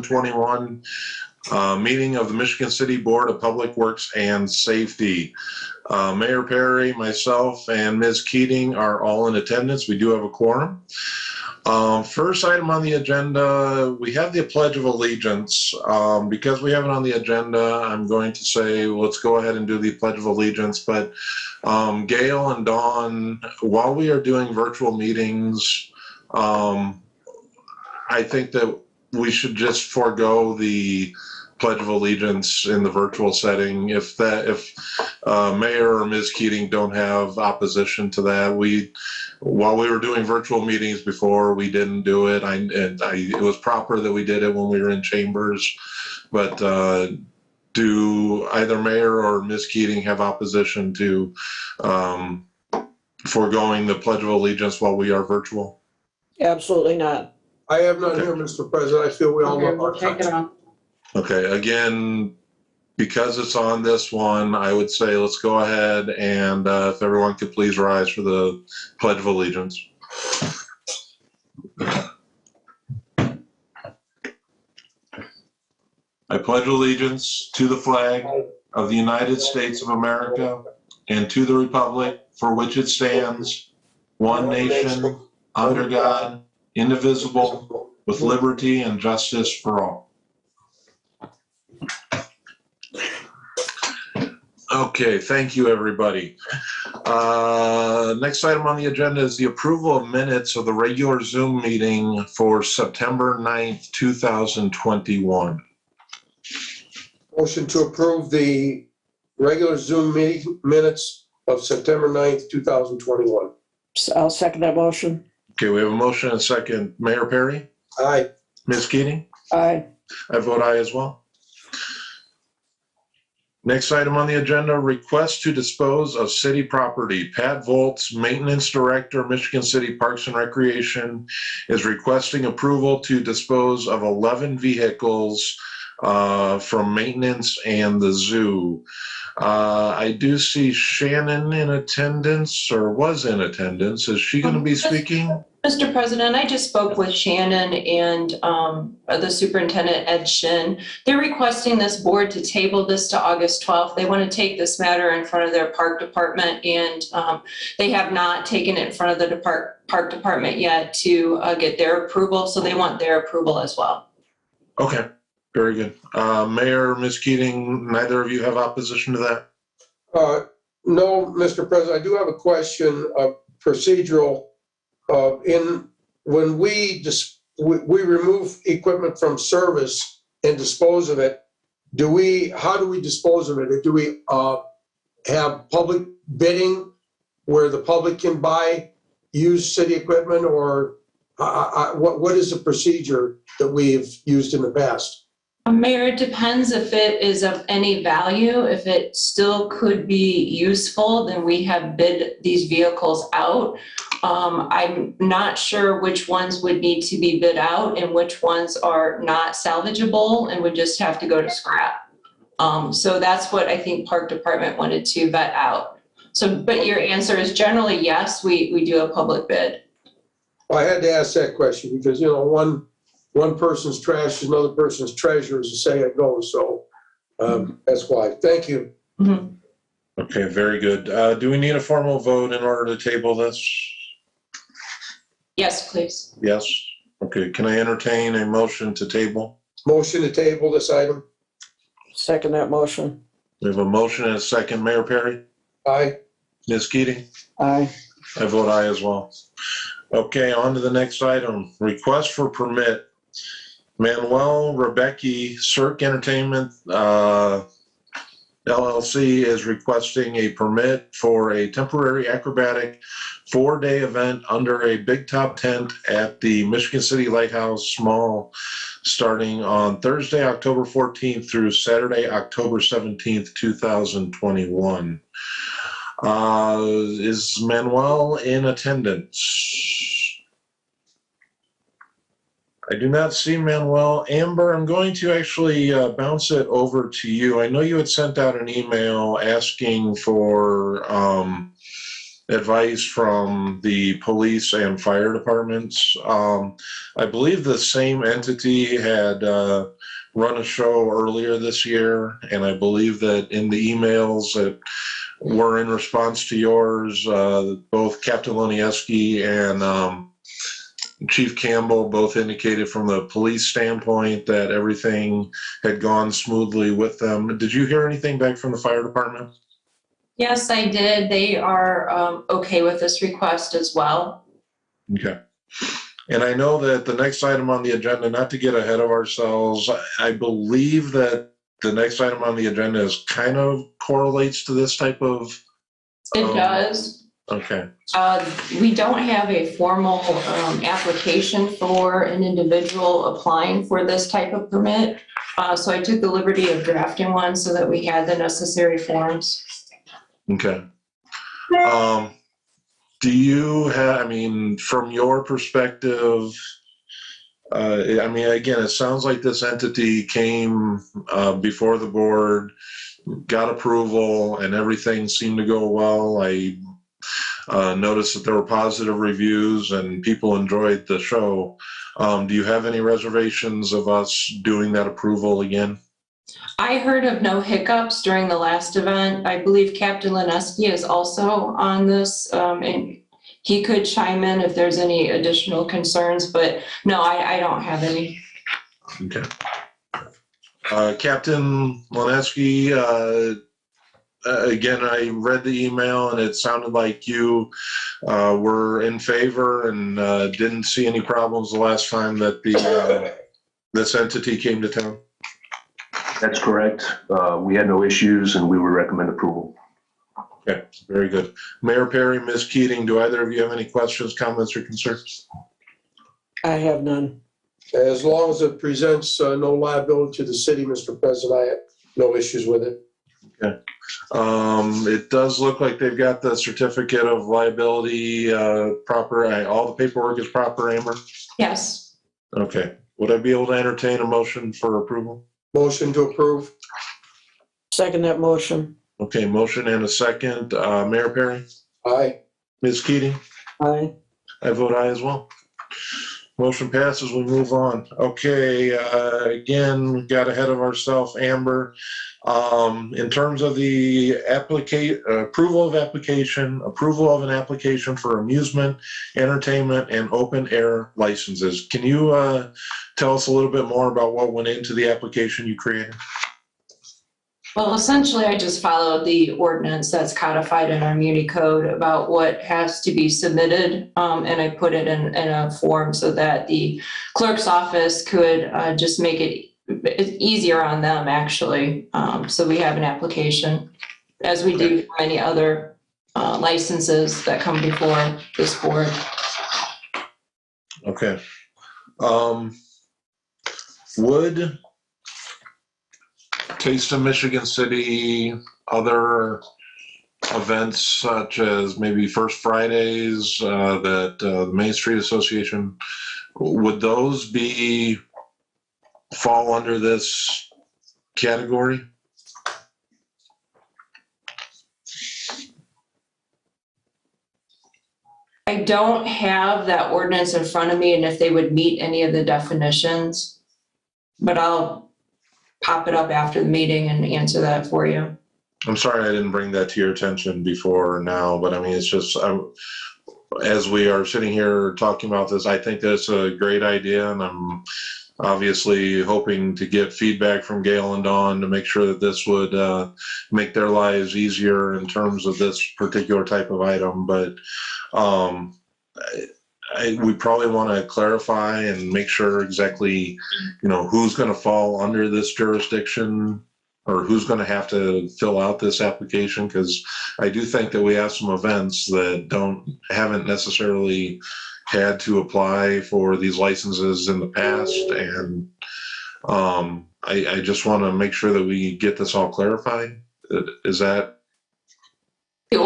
2021 meeting of the Michigan City Board of Public Works and Safety. Mayor Perry, myself, and Ms. Keating are all in attendance. We do have a quorum. First item on the agenda, we have the Pledge of Allegiance. Because we have it on the agenda, I'm going to say, let's go ahead and do the Pledge of Allegiance. But Gail and Dawn, while we are doing virtual meetings, I think that we should just forego the Pledge of Allegiance in the virtual setting. If Mayor or Ms. Keating don't have opposition to that, while we were doing virtual meetings before, we didn't do it. It was proper that we did it when we were in chambers. But do either Mayor or Ms. Keating have opposition to foregoing the Pledge of Allegiance while we are virtual? Absolutely not. I have none here, Mr. President. I feel we all know We'll take it on. Okay, again, because it's on this one, I would say let's go ahead and if everyone could please rise for the Pledge of Allegiance. I pledge allegiance to the flag of the United States of America and to the republic for which it stands, one nation, under God, indivisible, with liberty and justice for all. Okay, thank you, everybody. Next item on the agenda is the approval of minutes of the regular Zoom meeting for September 9th, 2021. Motion to approve the regular Zoom meeting minutes of September 9th, 2021. I'll second that motion. Okay, we have a motion and a second. Mayor Perry? Aye. Ms. Keating? Aye. I vote aye as well. Next item on the agenda, request to dispose of city property. Pat Volz, Maintenance Director, Michigan City Parks and Recreation, is requesting approval to dispose of 11 vehicles from maintenance and the zoo. I do see Shannon in attendance, or was in attendance. Is she going to be speaking? Mr. President, I just spoke with Shannon and the superintendent, Ed Shin. They're requesting this board to table this to August 12th. They want to take this matter in front of their park department, and they have not taken it in front of the park department yet to get their approval, so they want their approval as well. Okay, very good. Mayor, Ms. Keating, neither of you have opposition to that? No, Mr. President, I do have a question, procedural. When we remove equipment from service and dispose of it, how do we dispose of it? Do we have public bidding where the public can buy used city equipment, or what is the procedure that we've used in the past? Mayor, it depends if it is of any value. If it still could be useful, then we have bid these vehicles out. I'm not sure which ones would need to be bid out and which ones are not salvageable and would just have to go to scrap. So that's what I think Park Department wanted to vet out. So, but your answer is generally yes, we do a public bid. I had to ask that question because, you know, one person's trash is another person's treasure, as the saying goes. So that's why. Thank you. Mm-hmm. Okay, very good. Do we need a formal vote in order to table this? Yes, please. Yes. Okay, can I entertain a motion to table? Motion to table this item. Second that motion. We have a motion and a second. Mayor Perry? Aye. Ms. Keating? Aye. I vote aye as well. Okay, on to the next item. Request for permit. Manuel Rebecki, Cirque Entertainment, LLC is requesting a permit for a temporary acrobatic 4-day event under a big top tent at the Michigan City Lighthouse Mall starting on Thursday, October 14th through Saturday, October 17th, 2021. Is Manuel in attendance? I do not see Manuel. Amber, I'm going to actually bounce it over to you. I know you had sent out an email asking for advice from the police and fire departments. I believe the same entity had run a show earlier this year, and I believe that in the emails that were in response to yours, both Captain Lonieski and Chief Campbell both indicated from the police standpoint that everything had gone smoothly with them. Did you hear anything back from the fire department? Yes, I did. They are okay with this request as well. Okay. And I know that the next item on the agenda, not to get ahead of ourselves, I believe that the next item on the agenda is kind of correlates to this type of. It does. Okay. We don't have a formal application for an individual applying for this type of permit. So I took the liberty of drafting one so that we had the necessary forms. Okay. Do you have, I mean, from your perspective, I mean, again, it sounds like this entity came before the board, got approval, and everything seemed to go well. I noticed that there were positive reviews and people enjoyed the show. Do you have any reservations of us doing that approval again? I heard of no hiccups during the last event. I believe Captain Lineski is also on this, and he could chime in if there's any additional concerns, but no, I don't have any. Okay. Captain Lineski, again, I read the email and it sounded like you were in favor and didn't see any problems the last time that this entity came to town. That's correct. We had no issues and we would recommend approval. Okay, very good. Mayor Perry, Ms. Keating, do either of you have any questions, comments, or concerns? I have none. As long as it presents no liability to the city, Mr. President, I have no issues with it. Okay. It does look like they've got the certificate of liability proper. All the paperwork is proper, Amber? Yes. Okay. Would I be able to entertain a motion for approval? Motion to approve. Second that motion. Okay, motion and a second. Mayor Perry? Aye. Ms. Keating? Aye. I vote aye as well. Motion passes, we move on. Okay, again, we got ahead of ourselves, Amber. In terms of the approval of an application for amusement, entertainment, and open air licenses. Can you tell us a little bit more about what went into the application you created? Well, essentially, I just followed the ordinance that's codified in our Muni code about what has to be submitted, and I put it in a form so that the clerk's office could just make it easier on them, actually. So we have an application, as we do for many other licenses that come before this board. Okay. Would Taste of Michigan City, other events such as maybe First Fridays that the Main Street Association, would those fall under this category? I don't have that ordinance in front of me and if they would meet any of the definitions, but I'll pop it up after the meeting and answer that for you. I'm sorry I didn't bring that to your attention before or now, but I mean, it's just, as we are sitting here talking about this, I think that's a great idea, and I'm obviously hoping to get feedback from Gail and Dawn to make sure that this would make their lives easier in terms of this particular type of item. But we probably want to clarify and make sure exactly, who's going to fall under this jurisdiction or who's going to have to fill out this application, because I do think that we have some events that haven't necessarily had to apply for these licenses in the past, and I just want to make sure that we get this all clarified. Is that? The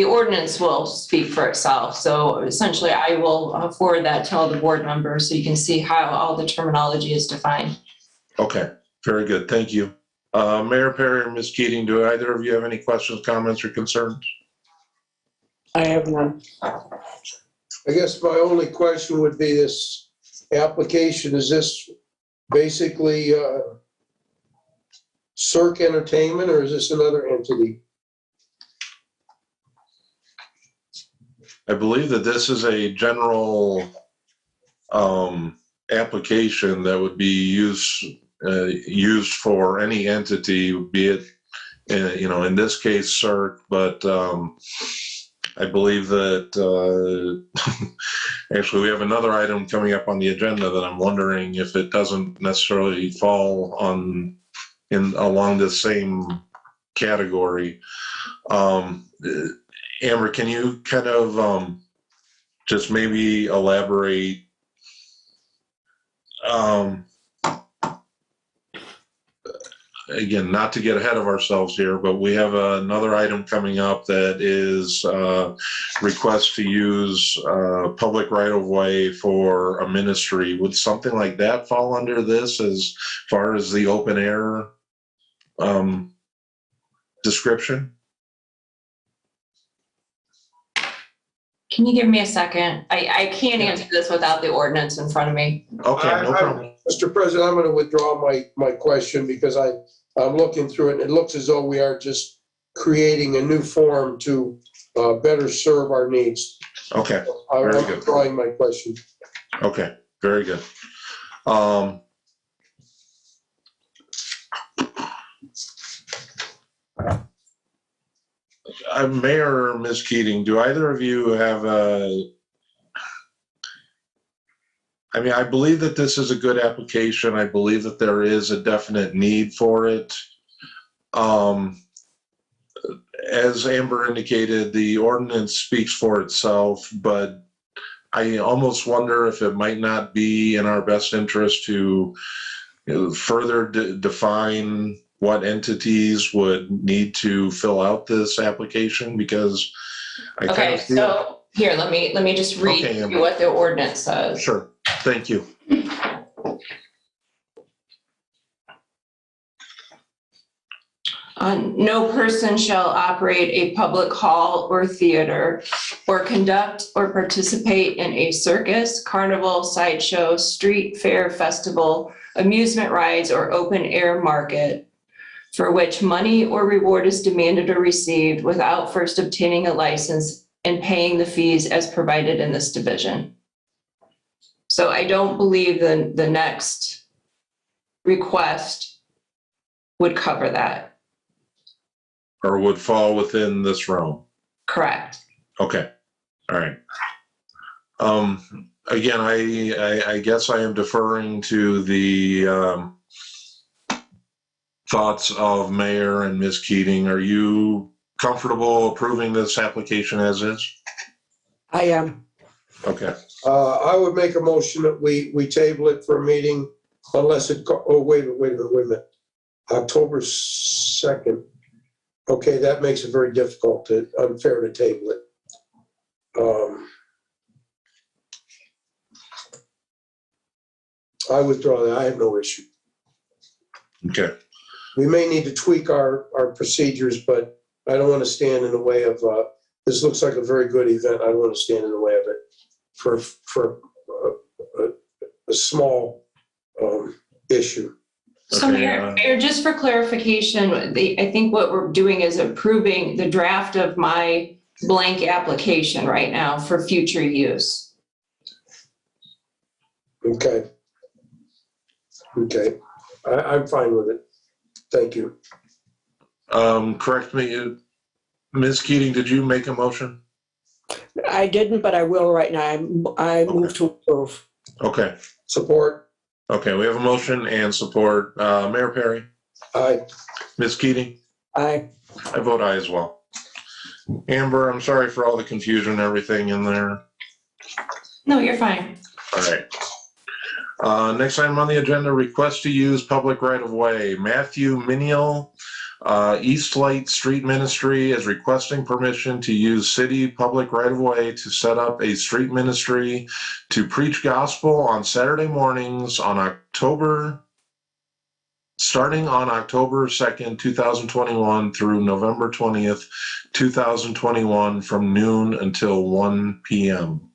ordinance will speak for itself. So essentially, I will forward that to all the board members so you can see how all the terminology is defined. Okay, very good. Thank you. Mayor Perry or Ms. Keating, do either of you have any questions, comments, or concerns? I have none. I guess my only question would be this application, is this basically Cirque Entertainment or is this another entity? I believe that this is a general application that would be used for any entity, be it, in this case, CERC, but I believe that actually we have another item coming up on the agenda that I'm wondering if it doesn't necessarily fall along the same category. Amber, can you kind of just maybe elaborate? Again, not to get ahead of ourselves here, but we have another item coming up that is request to use public right-of-way for a ministry. Would something like that fall under this as far as the open air description? Can you give me a second? I can't answer this without the ordinance in front of me. Okay, no problem. Mr. President, I'm going to withdraw my question because I'm looking through it and it looks as though we are just creating a new form to better serve our needs. Okay, I'm very good. withdrawing my question. Okay, very good. Mayor or Ms. Keating, do either of you have I believe that this is a good application. I believe that there is a definite need for it. As Amber indicated, the ordinance speaks for itself, but I almost wonder if it might not be in our best interest to further define what entities would need to fill out this application, because I kind Okay, of feel. so here, let me just read Okay, Amber. you what the ordinance says. Sure, thank you. No person shall operate a public hall or theater or conduct or participate in a circus, carnival, sideshow, street fair, festival, amusement rides, or open air market for which money or reward is demanded or received without first obtaining a license and paying the fees as provided in this division. So I don't believe the next request would cover that. Or would fall within this realm. Correct. Okay, all right. Again, I guess I am deferring to the thoughts of Mayor and Ms. Keating. Are you comfortable approving this application as is? I am. Okay, I would make a motion that we table it for a meeting unless wait a minute. October 2nd. Okay, that makes it very unfair to table it. I withdraw that. I have no issue. okay. We may need to tweak our procedures, but I don't want to stand in the way of, this looks like a very good event. I don't want to stand in the way of it for a small issue. So Okay, Mayor, just for clarification, I think what we're doing is approving the draft of my blank application right now for future use. Okay. I'm fine with it. Thank you. Correct me, Ms. Keating, did you make a motion? I didn't, but I will right now. I move to approve. Okay, Support. okay, we have a motion and support. Mayor Perry, Aye. Ms. Keating? Aye. I vote aye as well. Amber, I'm sorry for all the confusion and everything in there. No, you're fine. All right. Next item on the agenda, request to use public right-of-way. Matthew Minial, East Light Street Ministry is requesting permission to use city public right-of-way to set up a street ministry to preach gospel on Saturday mornings on October starting on October 2nd, 2021 through November 20th, 2021 from noon until 1 p.m.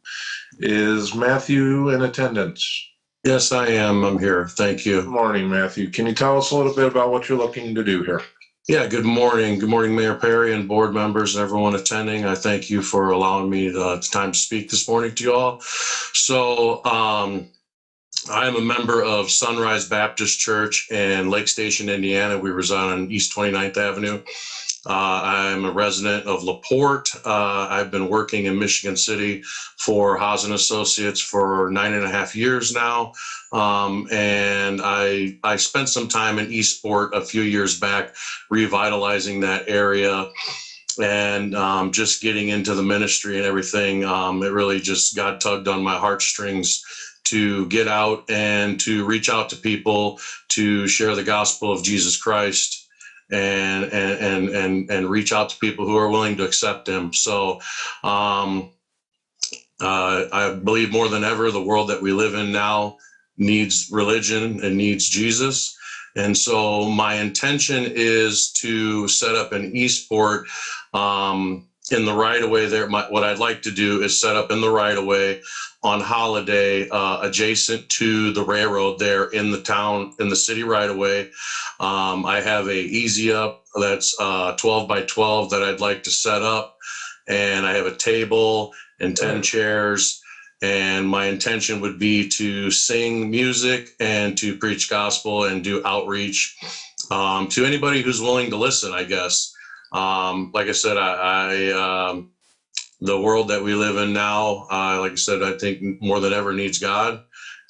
Is Matthew in attendance? Yes, I am. I'm here. Thank Good you. morning, Matthew. Can you tell us a little bit about what you're looking to do here? Yeah, good morning. Good morning, Mayor Perry and board members and everyone attending. I thank you for allowing me the time to speak this morning to you all. So I am a member of Sunrise Baptist Church in Lake Station, Indiana. We reside on East 29th Avenue. I'm a resident of LaPorte. I've been working in Michigan City for Haas & Associates for 9.5 years now. And I spent some time in Eastport a few years back, revitalizing that area and just getting into the ministry and everything. It really just God tugged on my heartstrings to get out and to reach out to people, to share the gospel of Jesus Christ and reach out to people who are willing to accept him. So I believe more than ever, the world that we live in now needs religion and needs Jesus. And so my intention is to set up an Eastport in the right of way there. What I'd like to do is set up in the right of way on Holiday, adjacent to the railroad there in the town, in the city right of way. I have a easy up that's 12 by 12 that I'd like to set up. And I have a table and 10 chairs. And my intention would be to sing music and to preach gospel and do outreach to anybody who's willing to listen, I guess. Like I said, the world that we live in now, like I said, I think more than ever needs God.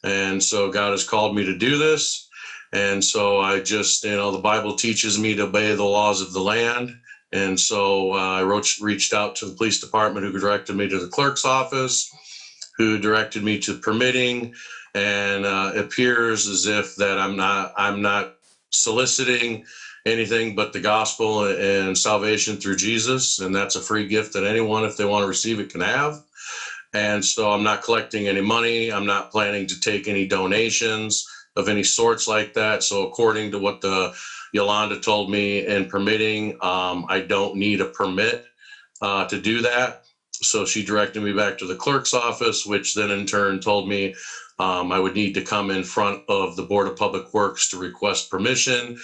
And so God has called me to do this. And so I just, the Bible teaches me to obey the laws of the land. And so I reached out to the police department, who directed me to the clerk's office, who directed me to permitting. And it appears as if that I'm not soliciting anything but the gospel and salvation through Jesus. And that's a free gift that anyone, if they want to receive it, can have. And so I'm not collecting any money. I'm not planning to take any donations of any sorts like that. So according to what the Yolanda told me in permitting, I don't need a permit to do that. So she directed me back to the clerk's office, which then in turn told me I would need to come in front of the Board of Public Works to request permission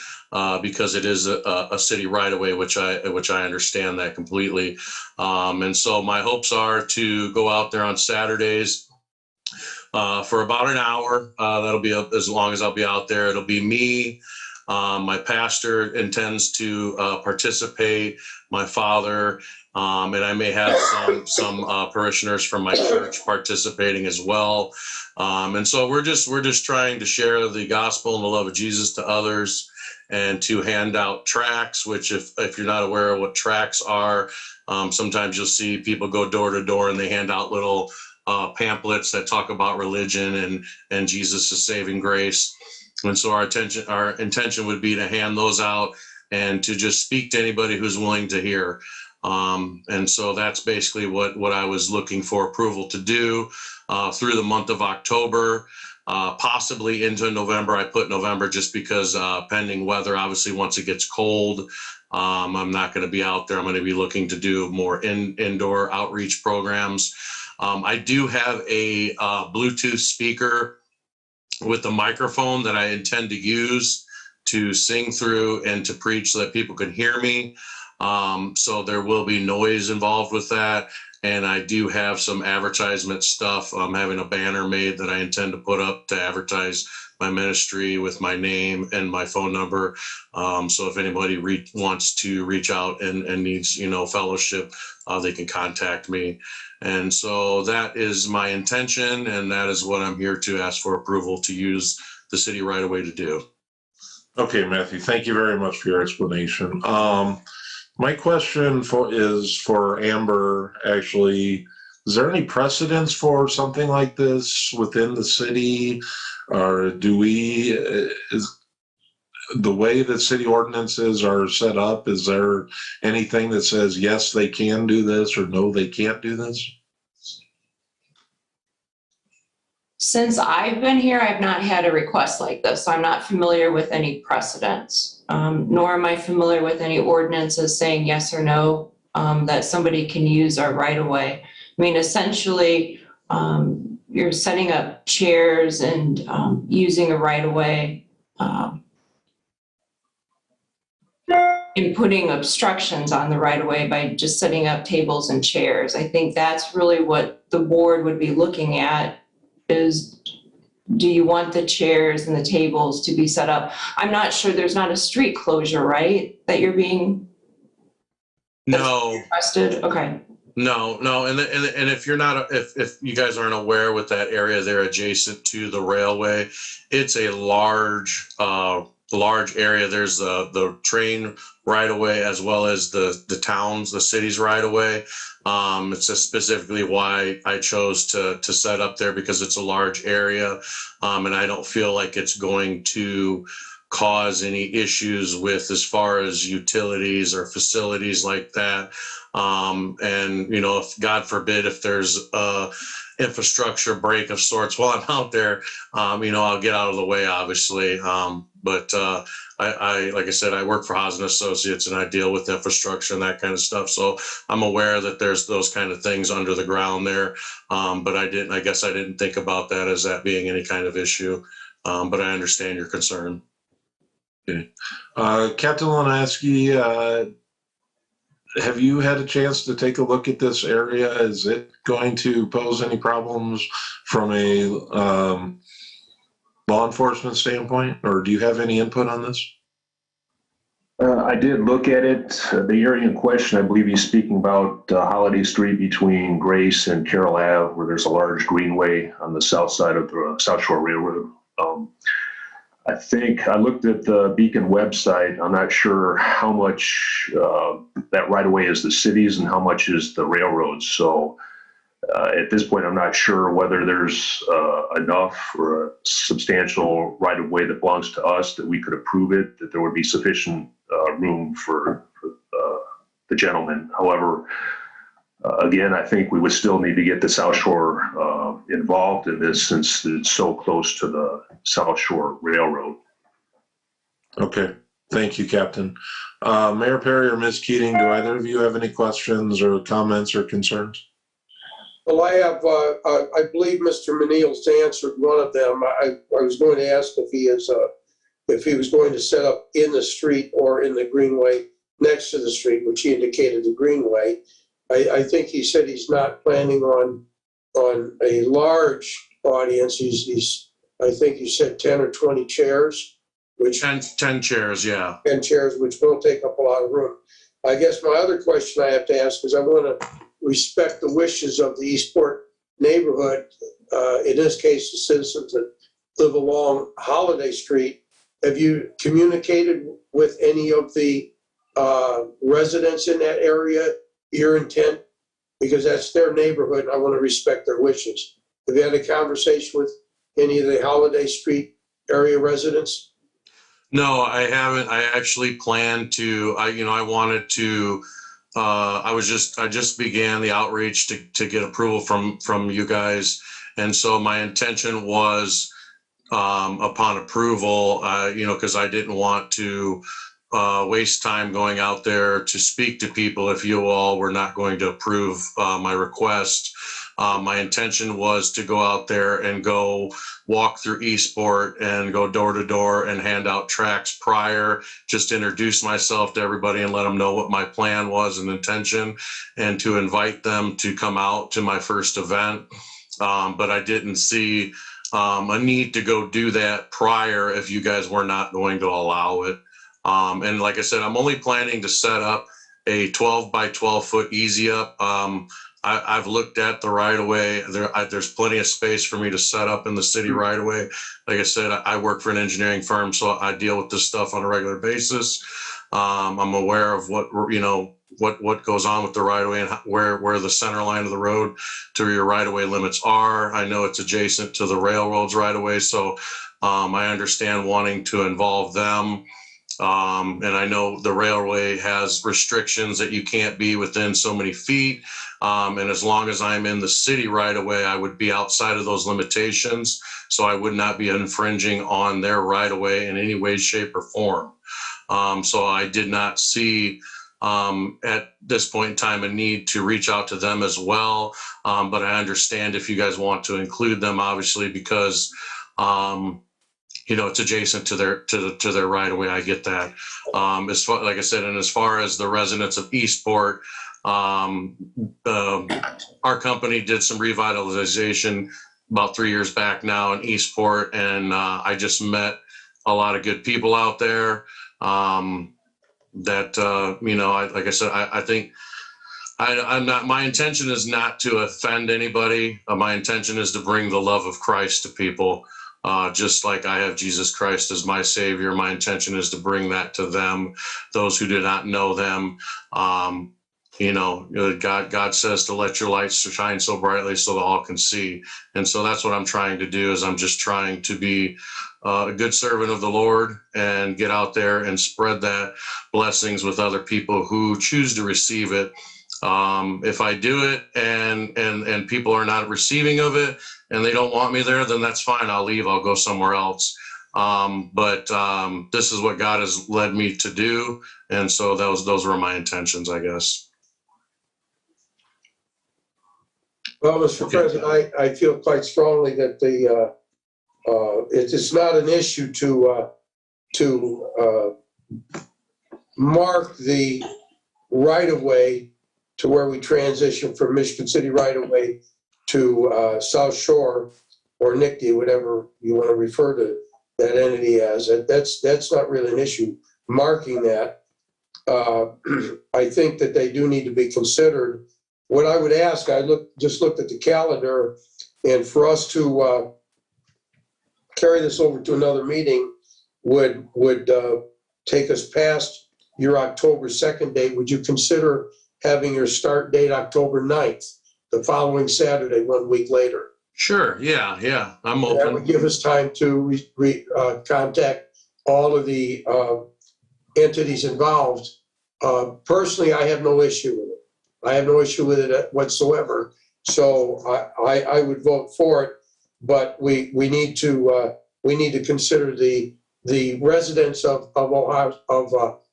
because it is a city right of way, which I understand that completely. And so my hopes are to go out there on Saturdays for about an hour. That'll be as long as I'll be out there. It'll be me. My pastor intends to participate, my father, and I may have some parishioners from my church participating as well. And so we're just trying to share the gospel and the love of Jesus to others, and to hand out tracts, which if you're not aware of what tracts are, sometimes you'll see people go door to door and they hand out little pamphlets that talk about religion and Jesus' saving grace. And so our intention would be to hand those out and to just speak to anybody who's willing to hear. And so that's basically what I was looking for approval to do through the month of October, possibly into November. I put November just because pending weather, obviously once it gets cold, I'm not going to be out there. I'm going to be looking to do more indoor outreach programs. I do have a Bluetooth speaker with a microphone that I intend to use to sing through and to preach so that people can hear me. So there will be noise involved with that. And I do have some advertisement stuff. I'm having a banner made that I intend to put up to advertise my ministry with my name and my phone number. So if anybody wants to reach out and needs, fellowship, they can contact me. And so that is my intention, and that is what I'm here to ask for approval to use the city right away to do. Okay, Matthew, thank you very much for your explanation. My question is for Amber, actually. Is there any precedence for something like this within the city? Or is the way that city ordinances are set up, is there anything that says, yes, they can do this, or no, they can't do this? Since I've been here, I've not had a request like this. So I'm not familiar with any precedents, nor am I familiar with any ordinances saying yes or no, that somebody can use our right of way. I mean, essentially, you're setting up chairs and using a right of way, and putting obstructions on the right of way by just setting up tables and chairs. I think that's really what the board would be looking at is, do you want the chairs and the tables to be set up? I'm not sure, there's not a street closure, right, that you're being No, requested? Okay. no. And if you're not, if you guys aren't aware with that area there adjacent to the railway, it's a large area. There's the train right away as well as the towns, the cities right away. It's just specifically why I chose to set up there, because it's a large area. And I don't feel like it's going to cause any issues with as far as utilities or facilities like that. And, you know, if God forbid, if there's a infrastructure break of sorts while I'm out there, you know, I'll get out of the way, obviously. But I, like I said, I work for Haas & Associates and I deal with infrastructure and that kind of stuff. So I'm aware that there's those kind of things under the ground there. But I guess I didn't think about that as that being any kind of issue. But I understand your concern. Okay. Captain Lanaski, have you had a chance to take a look at this area? Is it going to pose any problems from a law enforcement standpoint, or do you have any input on this? I did look at it. The area in question, I believe he's speaking about Holiday Street between Grace and Carroll Ave, where there's a large greenway on the south side of the South Shore Railroad. I think I looked at the Beacon website. I'm not sure how much that right away is the cities and how much is the railroads. So at this point, I'm not sure whether there's enough or a substantial right of way that belongs to us that we could approve it, that there would be sufficient room for the gentleman. However, again, I think we would still need to get the South Shore involved in this since it's so close to the South Shore Railroad. Okay, thank you, Captain. Mayor Perry or Ms. Keating, do either of you have any questions or comments or concerns? Well, I have, I believe Mr. Manil's answered one of them. I was going to ask if he was going to set up in the street or in the greenway next to the street, which he indicated the greenway. I think he said he's not planning on a large audience. I think you said 10 or 20 chairs, which 10 chairs, yeah. 10 chairs, which will take up a lot of room. I guess my other question I have to ask is I want to respect the wishes of the Eastport neighborhood, in this case, the citizens that live along Holiday Street. Have you communicated with any of the residents in that area your intent? Because that's their neighborhood and I want to respect their wishes. Have you had a conversation with any of the Holiday Street area residents? No, I haven't. I actually planned to, I wanted to, I just began the outreach to get approval from you guys. And so my intention was, upon approval, because I didn't want to waste time going out there to speak to people if you all were not going to approve my request. My intention was to go out there and go walk through Eastport and go door to door and hand out tracts prior, just introduce myself to everybody and let them know what my plan was and intention, and to invite them to come out to my first event. But I didn't see a need to go do that prior if you guys were not going to allow it. And like I said, I'm only planning to set up a 12 by 12 foot easy up. I've looked at the right of way. There's plenty of space for me to set up in the city right away. Like I said, I work for an engineering firm, so I deal with this stuff on a regular basis. I'm aware of what goes on with the right of way and where the center line of the road to your right of way limits are. I know it's adjacent to the railroads right of way, so I understand wanting to involve them. And I know the railway has restrictions that you can't be within so many feet. And as long as I'm in the city right away, I would be outside of those limitations. So I would not be infringing on their right of way in any way, shape, or form. So I did not see at this point in time a need to reach out to them as well. But I understand if you guys want to include them, obviously, because it's adjacent to their right of way. I get that. As far, like I said, and as far as the residents of Eastport, our company did some revitalization about 3 years back now in Eastport, and I just met a lot of good people out there. Like I said, I think I'm not. My intention is not to offend anybody. My intention is to bring the love of Christ to people. Just like I have Jesus Christ as my Savior, my intention is to bring that to them, those who do not know them. God says to let your lights shine so brightly so that all can see. And so that's what I'm trying to do, is I'm just trying to be a good servant of the Lord and get out there and spread that blessings with other people who choose to receive it. If I do it and people are not receiving of it and they don't want me there, then that's fine. I'll leave. I'll go somewhere else. But this is what God has led me to do. And so those were my intentions, I guess. Well, Mr. President, I feel quite strongly that it's not an issue to mark the right-of-way to where we transition from Michigan City right-of-way to South Shore or NICD, whatever you want to refer to that entity as. That's not really an issue, marking that. I think that they do need to be considered. What I would ask, just looked at the calendar, and for us to carry this over to another meeting would take us past your October 2nd date. Would you consider having your start date October 9th, the following Saturday, 1 week later? Sure. Yeah. I'm open. That would give us time to contact all of the entities involved. Personally, I have no issue with it. I have no issue with it whatsoever. So I would vote for it, but we need to consider the residents of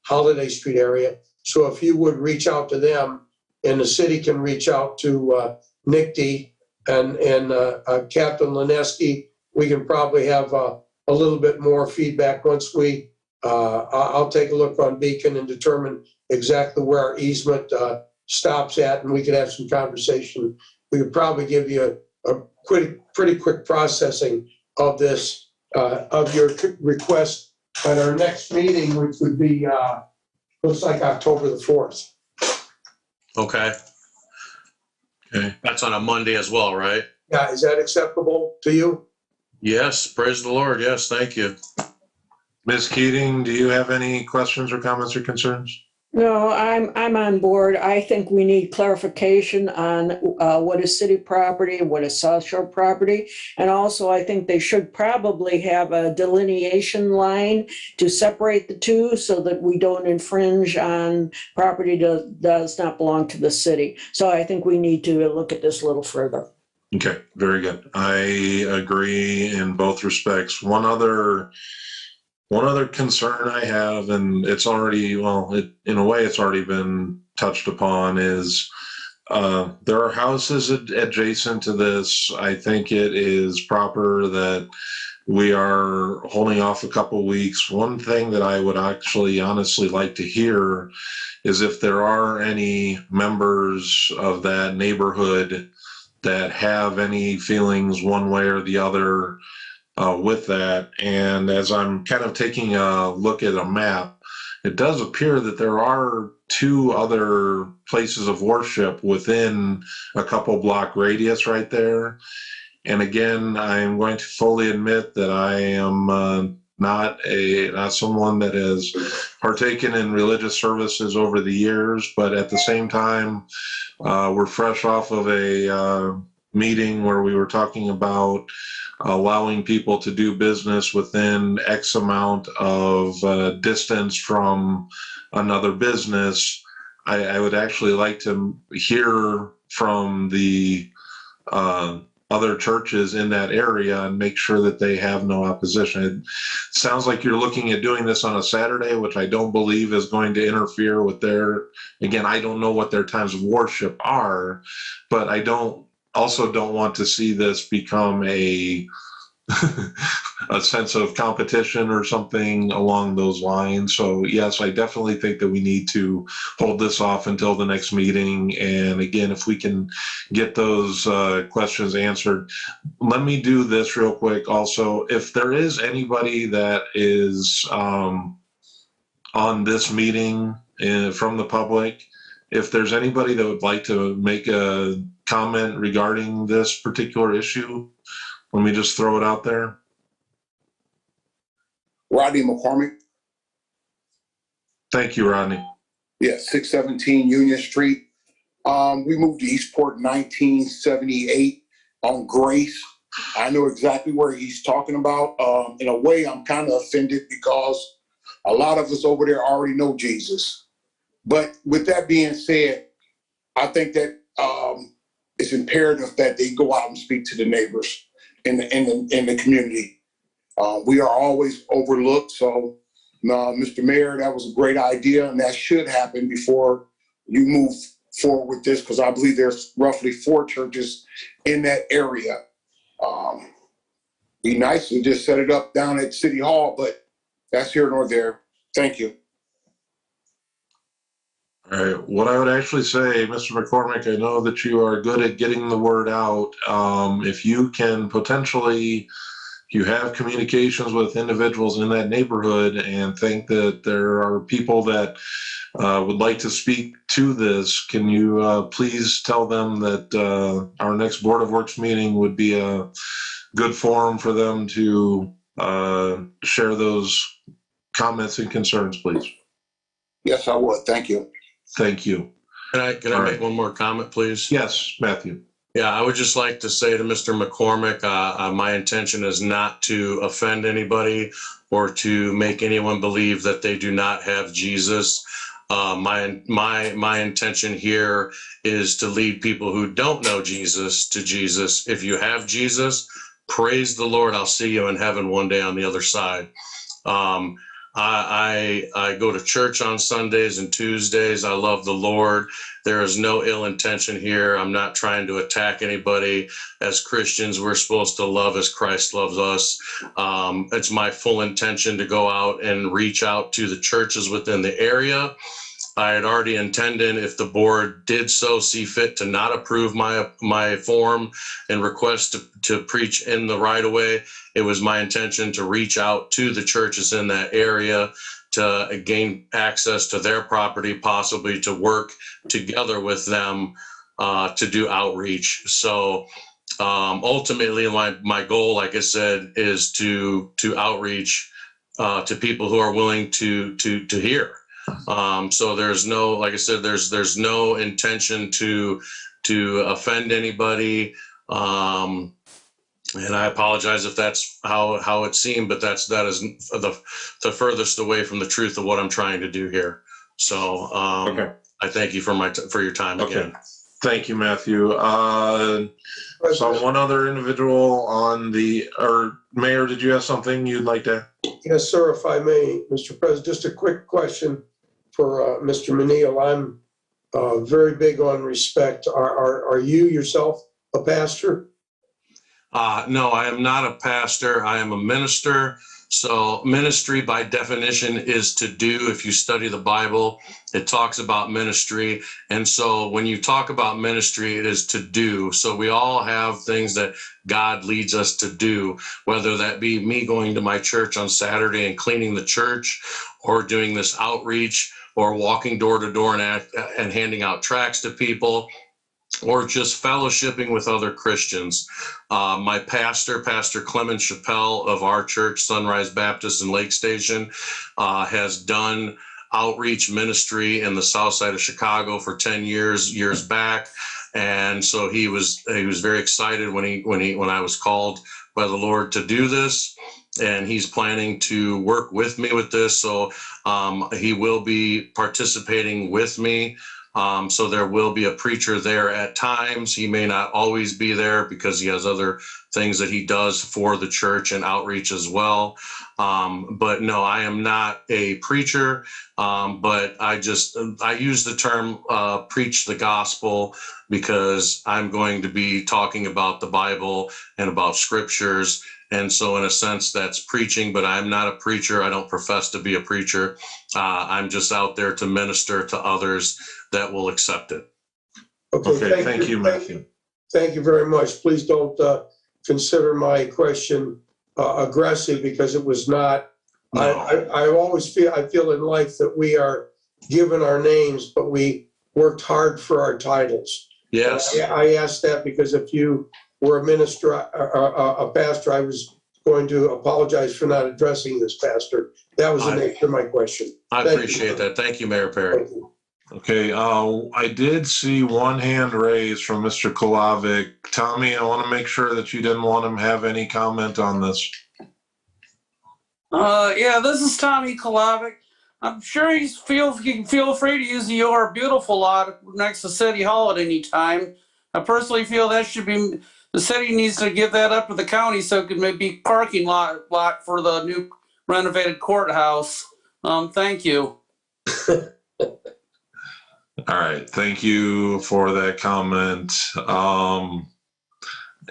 Holiday Street area. So if you would reach out to them, and the city can reach out to NICD and Captain Lineski, we can probably have a little bit more feedback once I'll take a look on Beacon and determine exactly where our easement stops at, and we could have some conversation. We could probably give you a pretty quick processing of this, of your request at our next meeting, which would be, looks like October the 4th. Okay. That's on a Monday as well, right? Yeah, is that acceptable to you? Yes. Praise the Lord. Yes. Thank you. Ms. Keating, do you have any questions or comments or concerns? No, I'm on board. I think we need clarification on what is city property, what is South Shore property. And also, I think they should probably have a delineation line to separate the two so that we don't infringe on property that does not belong to the city. So I think we need to look at this a little further. Okay, very good. I agree in both respects. One other concern I have, and it's already, in a way it's already been touched upon, is there are houses adjacent to this. I think it is proper that we are holding off a couple weeks. One thing that I would actually honestly like to hear is if there are any members of that neighborhood that have any feelings one way or the other with that. And as I'm kind of taking a look at a map, it does appear that there are two other places of worship within a couple block radius right there. And again, I'm going to fully admit that I am not someone that has partaken in religious services over the years, but at the same time, we're fresh off of a meeting where we were talking about allowing people to do business within X amount of distance from another business. I would actually like to hear from the other churches in that area and make sure that they have no opposition. It sounds like you're looking at doing this on a Saturday, which I don't believe is going to interfere with their, again, I don't know what their times of worship are, but I also don't want to see this become a sense of competition or something along those lines. So yes, I definitely think that we need to hold this off until the next meeting. And again, if we can get those questions answered, let me do this real quick. Also, if there is anybody that is on this meeting from the public, if there's anybody that would like to make a comment regarding this particular issue, let me just throw it out there. Rodney McCormick. Thank you, Rodney. Yeah, 617 Union Street. We moved to Eastport in 1978 on Grace. I know exactly where he's talking about. In a way, I'm kind of offended because a lot of us over there already know Jesus. But with that being said, I think that it's imperative that they go out and speak to the neighbors in the community. We are always overlooked. So, Mr. Mayor, that was a great idea, and that should happen before you move forward with this, because I believe there's roughly 4 churches in that area. Be nice to just set it up down at City Hall, but that's here nor there. Thank you. All right. What I would actually say, Mr. McCormick, I know that you are good at getting the word out. If you can potentially, you have communications with individuals in that neighborhood and think that there are people that would like to speak to this, can you please tell them that our next Board of Works meeting would be a good forum for them to share those comments and concerns, please? Yes, I would. Thank you. Thank you. Can I make one more comment, please? Yes, Matthew. Yeah, I would just like to say to Mr. McCormick, my intention is not to offend anybody or to make anyone believe that they do not have Jesus. My intention here is to lead people who don't know Jesus to Jesus. If you have Jesus, praise the Lord. I'll see you in heaven one day on the other side. I go to church on Sundays and Tuesdays. I love the Lord. There is no ill intention here. I'm not trying to attack anybody. As Christians, we're supposed to love as Christ loves us. It's my full intention to go out and reach out to the churches within the area. I had already intended, if the board did so see fit, to not approve my form and request to preach in the right of way. It was my intention to reach out to the churches in that area to gain access to their property, possibly to work together with them to do outreach. So ultimately, my goal, like I said, is to outreach to people who are willing to hear. So there's no, like I said, there's no intention to offend anybody. And I apologize if that's how it seemed, but that is the furthest away from the truth of what I'm trying to do here. So Okay. I thank you for your time again. Okay. Thank you, Matthew. So one other individual or Mayor, did you have something you'd like to? Yes, sir, if I may, Mr. President, just a quick question for Mr. Menil. I'm very big on respect. Are you yourself a pastor? No, I am not a pastor. I am a minister. So ministry by definition is to do. If you study the Bible, it talks about ministry. And so when you talk about ministry, it is to do. So we all have things that God leads us to do, whether that be me going to my church on Saturday and cleaning the church, or doing this outreach, or walking door to door and handing out tracts to people, or just fellowshipping with other Christians. My pastor, Pastor Clement Chappelle of our church, Sunrise Baptist in Lake Station, has done outreach ministry in the south side of Chicago for 10 years back. And so he was very excited when I was called by the Lord to do this, and he's planning to work with me with this. So he will be participating with me. So there will be a preacher there at times. He may not always be there because he has other things that he does for the church and outreach as well. But no, I am not a preacher, but I use the term preach the gospel because I'm going to be talking about the Bible and about scriptures. And so in a sense, that's preaching, but I'm not a preacher. I don't profess to be a preacher. I'm just out there to minister to others that will accept it. Okay, thank you, Matthew. Thank you very much. Please don't consider my question aggressive, because it was not. No. I always feel in life that we are given our names, but we worked hard for our titles. Yes. I asked that because if you were a minister, a pastor, I was going to apologize for not addressing this pastor. That was the nature of my question. I appreciate that. Thank you, Mayor Perry. Thank you. Okay, I did see one hand raised from Mr. Kolavic. Tommy, I want to make sure that you didn't want him to have any comment on this. Yeah, this is Tommy Kolavic. I'm sure you can feel free to use your beautiful lot next to City Hall at any time. I personally feel that should be, the city needs to give that up to the county so it could maybe parking lot for the new renovated courthouse. Thank you. All right, thank you for that comment.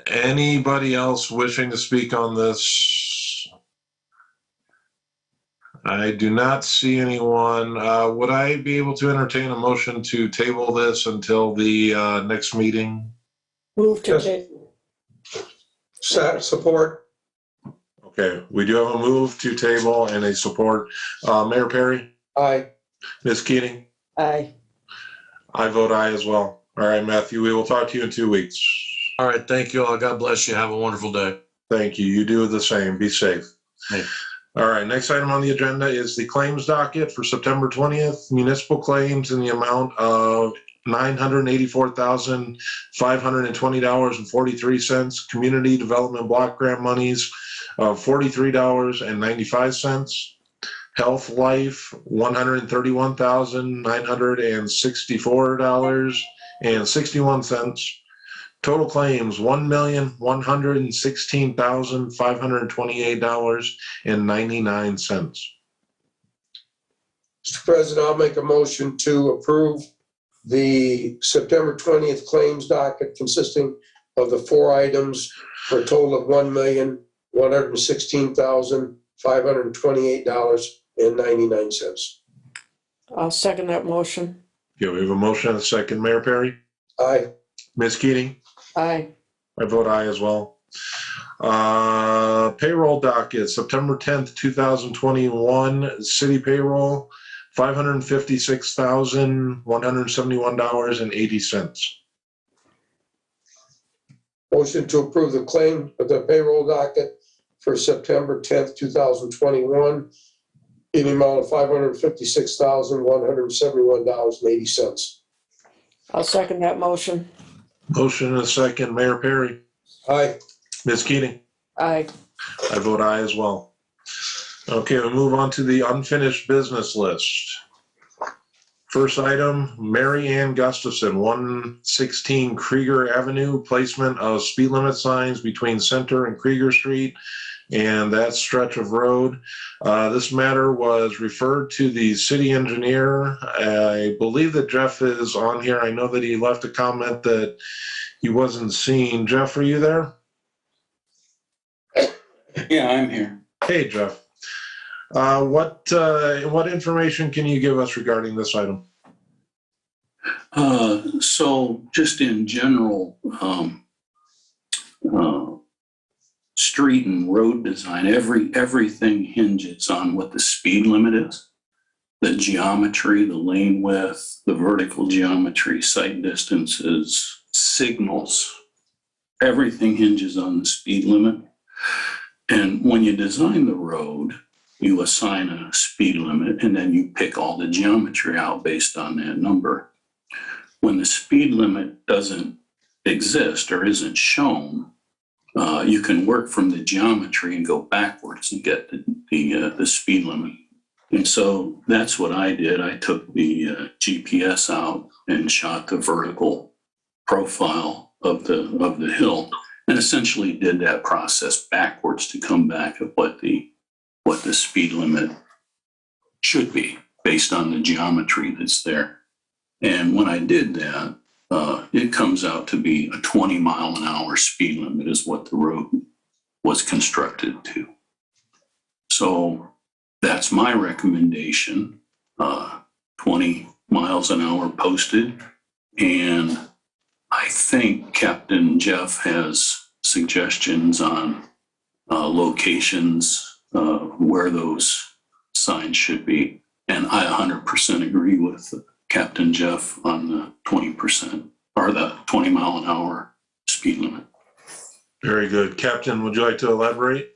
Anybody else wishing to speak on this? I do not see anyone. Would I be able to entertain a motion to table this until the next meeting? Move to Yes. table. Support. Okay, we do have a move to table and a support. Mayor Perry, Aye. Ms. Keating, Aye. I vote aye as well. All right, Matthew, we will talk to you in 2 weeks. All right. Thank you all. God bless you. Have a wonderful day. Thank you. You do the same. Be safe. Thanks. All right, next item on the agenda is the claims docket for September 20th. Municipal claims in the amount of $984,520.43. Community Development Block Grant monies of $43.95. Health Life, $131,964.61. Total claims, $1,116,528.99. Mr. President, I'll make a motion to approve the September 20th claims docket consisting of the 4 items for a total of $1,116,528.99. I'll second that motion. Okay, we have a motion and a second. Mayor Perry? Aye. Ms. Keating? Aye. I vote aye as well. Payroll docket, September 10th, 2021, city payroll, $556,171.80. Motion to approve the claim of the payroll docket for September 10th, 2021, in the amount of $556,171.80. I'll second that motion. Motion and a second. Mayor Perry? Aye. Ms. Keating? Aye. I vote aye as well. Okay, we'll move on to the unfinished business list. First item, Mary Ann Gustafson, 116 Krieger Avenue, placement of speed limit signs between Center and Krieger Street and that stretch of road. This matter was referred to the city engineer. I believe that Jeff is on here. I know that he left a comment that he wasn't seen. Jeff, are you there? Yeah, I'm here. Hey, Jeff. What information can you give us regarding this item? So just in general, street and road design, everything hinges on what the speed limit is, the geometry, the lane width, the vertical geometry, sight distances, signals. Everything hinges on the speed limit. And when you design the road, you assign a speed limit and then you pick all the geometry out based on that number. When the speed limit doesn't exist or isn't shown, you can work from the geometry and go backwards and get the speed limit. And so that's what I did. I took the GPS out and shot the vertical profile of the hill, and essentially did that process backwards to come back at what the speed limit should be based on the geometry that's there. And when I did that, it comes out to be a 20-mile-an-hour speed limit is what the road was constructed to. So that's my recommendation, 20 miles an hour posted. And I think Captain Jeff has suggestions on locations where those signs should be. And I 100% agree with Captain Jeff on the 20% or the 20-mile-an-hour speed limit. Very good. Captain, would you like to elaborate?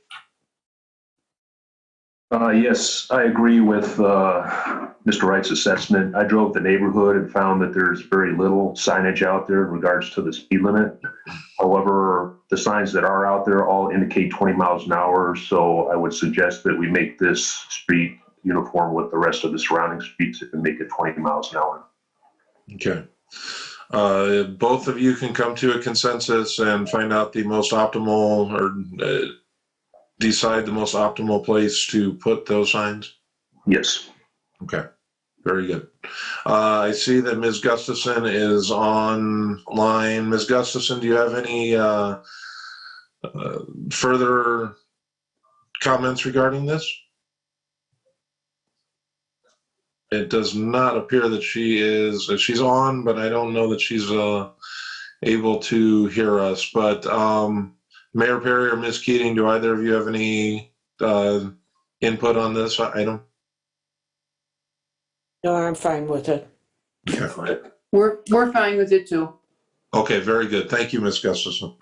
Yes, I agree with Mr. Wright's assessment. I drove the neighborhood and found that there's very little signage out there in regards to the speed limit. However, the signs that are out there all indicate 20 miles an hour. So I would suggest that we make this street uniform with the rest of the surrounding streets and make it 20 miles an hour. Okay. Both of you can come to a consensus and find out the most optimal or decide the most optimal place to put those signs? Yes. Okay. Very good. I see that Ms. Gustafson is online. Ms. Gustafson, do you have any further comments regarding this? It does not appear that she's on, but I don't know that she's able to hear us. But Mayor Perry or Ms. Keating, do either of you have any input on this item? No, I'm fine with it. Okay. We're fine with it too. Okay, very good. Thank you, Ms. Gustafson.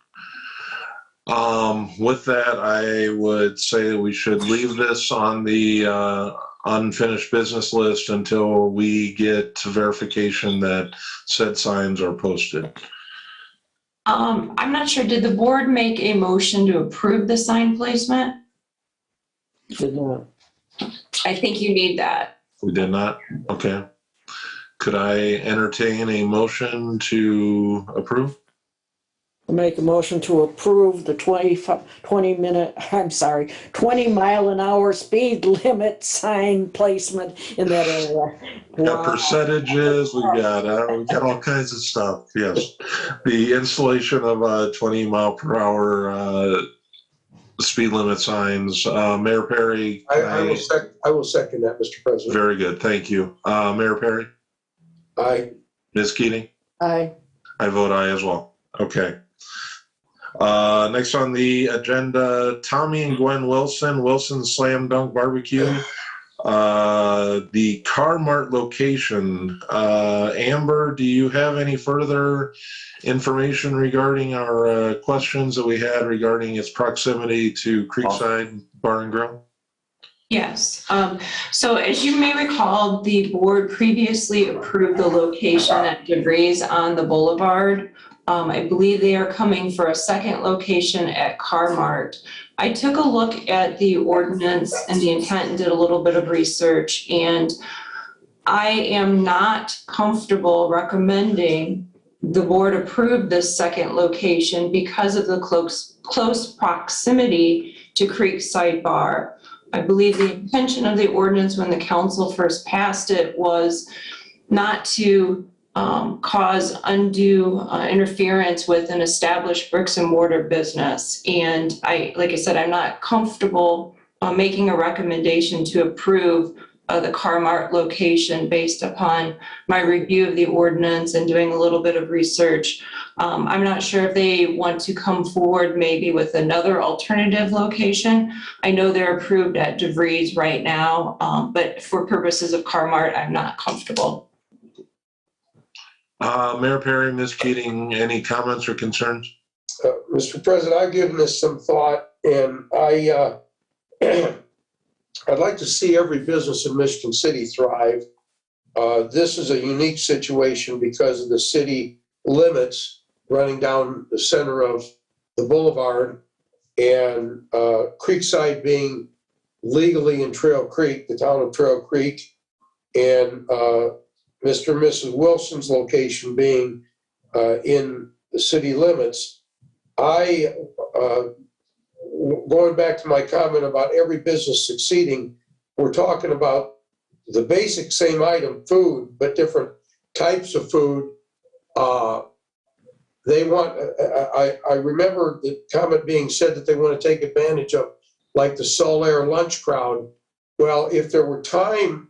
With that, I would say that we should leave this on the unfinished business list until we get verification that said signs are posted. I'm not sure, did the board make a motion to approve the sign placement? Did not. I think you need that. We did not? Okay. Could I entertain a motion to approve? I'll make a motion to approve the 20 mile an hour speed limit sign placement in that area. We got percentages, we got all kinds of stuff. Yes. The installation of 20 mile per hour speed limit signs. Mayor Perry. I will second that, Mr. President. Very good. Thank you. Mayor Perry? Aye. Ms. Keating? Aye. I vote aye as well. Okay. Next on the agenda, Tommy and Gwen Wilson, Wilson Slam Dunk Barbecue. The Car Mart location. Amber, do you have any further information regarding our questions that we had regarding its proximity to Creekside Bar and Grill? Yes. So as you may recall, the board previously approved the location at DeVries on the Boulevard. I believe they are coming for a second location at Car Mart. I took a look at the ordinance and the intent and did a little bit of research, and I am not comfortable recommending the board approve this second location because of the close proximity to Creekside Bar. I believe the intention of the ordinance when the council first passed it was not to cause undue interference with an established bricks and mortar business. And like I said, I'm not comfortable making a recommendation to approve the Car Mart location based upon my review of the ordinance and doing a little bit of research. I'm not sure if they want to come forward maybe with another alternative location. I know they're approved at DeVries right now, but for purposes of Car Mart, I'm not comfortable. Mayor Perry, Ms. Keating, any comments or concerns? Mr. President, I've given this some thought, and I'd like to see every business in Michigan City thrive. This is a unique situation because of the city limits running down the center of the boulevard and Creekside being legally in Trail Creek, the town of Trail Creek, and Mr. and Mrs. Wilson's location being in the city limits, going back to my comment about every business succeeding, we're talking about the basic same item, food, but different types of food. They want, I remember the comment being said that they want to take advantage of like the Solaire lunch crowd. Well, if there were time,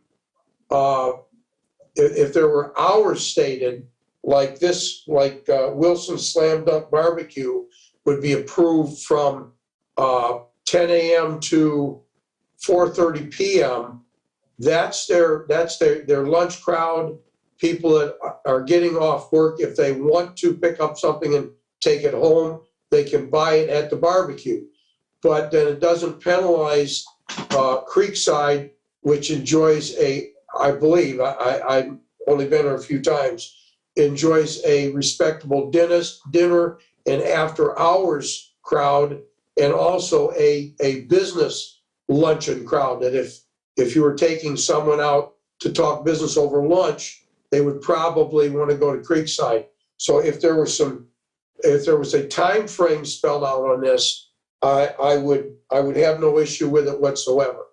if there were hours stated like this, like Wilson Slam Dunk Barbecue would be approved from 10 a.m. to 4:30 p.m. That's their lunch crowd. People that are getting off work, if they want to pick up something and take it home, they can buy it at the barbecue. But then it doesn't penalize Creekside, which enjoys I believe, I've only been there a few times, enjoys a respectable dinner and after hours crowd, and also a business luncheon crowd, that if you were taking someone out to talk business over lunch, they would probably want to go to Creekside. So if there was a time frame spelled out on this, I would have no issue with it whatsoever.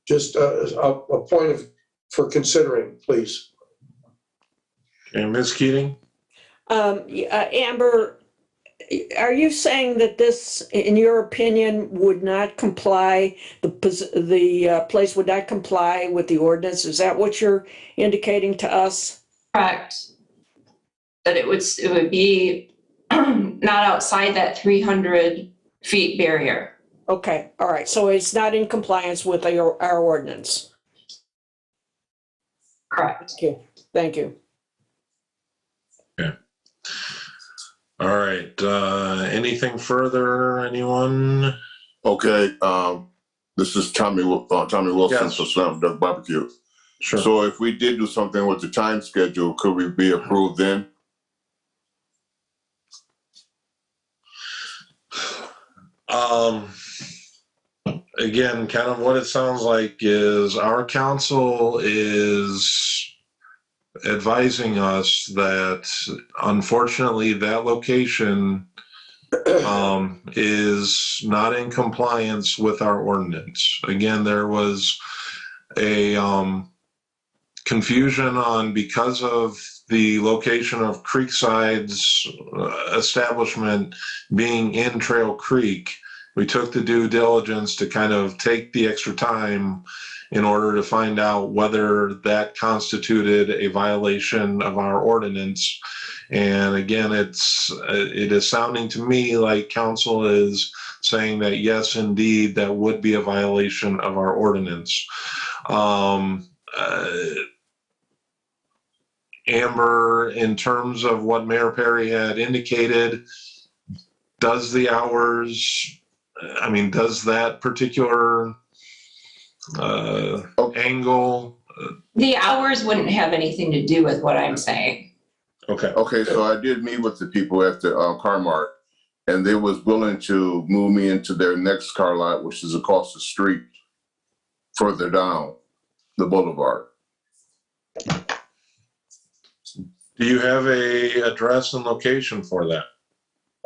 Just a point for considering, please. And Ms. Keating? Amber, are you saying that this, in your opinion, would not comply, the place would not comply with the ordinance? Is that what you're indicating to us? Correct. That it would be not outside that 300 feet barrier. Okay, all right. So it's not in compliance with our ordinance. Correct. Okay, thank you. Okay. All right. Anything further, anyone? Okay, this is Tommy Wilson Yes. for Slam Dunk Barbecue. Sure. So if we did do something with the time schedule, could we be approved then? Again, kind of what it sounds like is our council is advising us that unfortunately that location is not in compliance with our ordinance. Again, there was a confusion on because of the location of Creekside's establishment being in Trail Creek. We took the due diligence to kind of take the extra time in order to find out whether that constituted a violation of our ordinance. And again, it is sounding to me like council is saying that yes, indeed, that would be a violation of our ordinance. Amber, in terms of what Mayor Perry had indicated, does the hours, does that particular angle? The hours wouldn't have anything to do with what I'm saying. Okay. Okay, so I did meet with the people at the Car-Mart, and they was willing to move me into their next car lot, which is across the street, further down the boulevard. Do you have a address and location for that?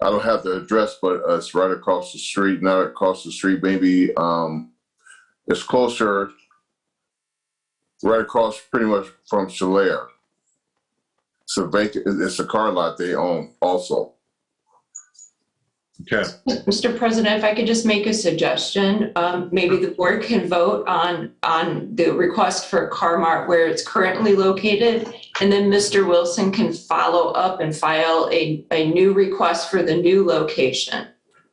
I don't have the address, but it's right across the street, not across the street, maybe it's closer, right across pretty much from Solaire. It's a vacant, it's a car lot they own also. Okay. Mr. President, if I could just make a suggestion, maybe the board can vote on the request for Car-Mart where it's currently located, and then Mr. Wilson can follow up and file a new request for the new location.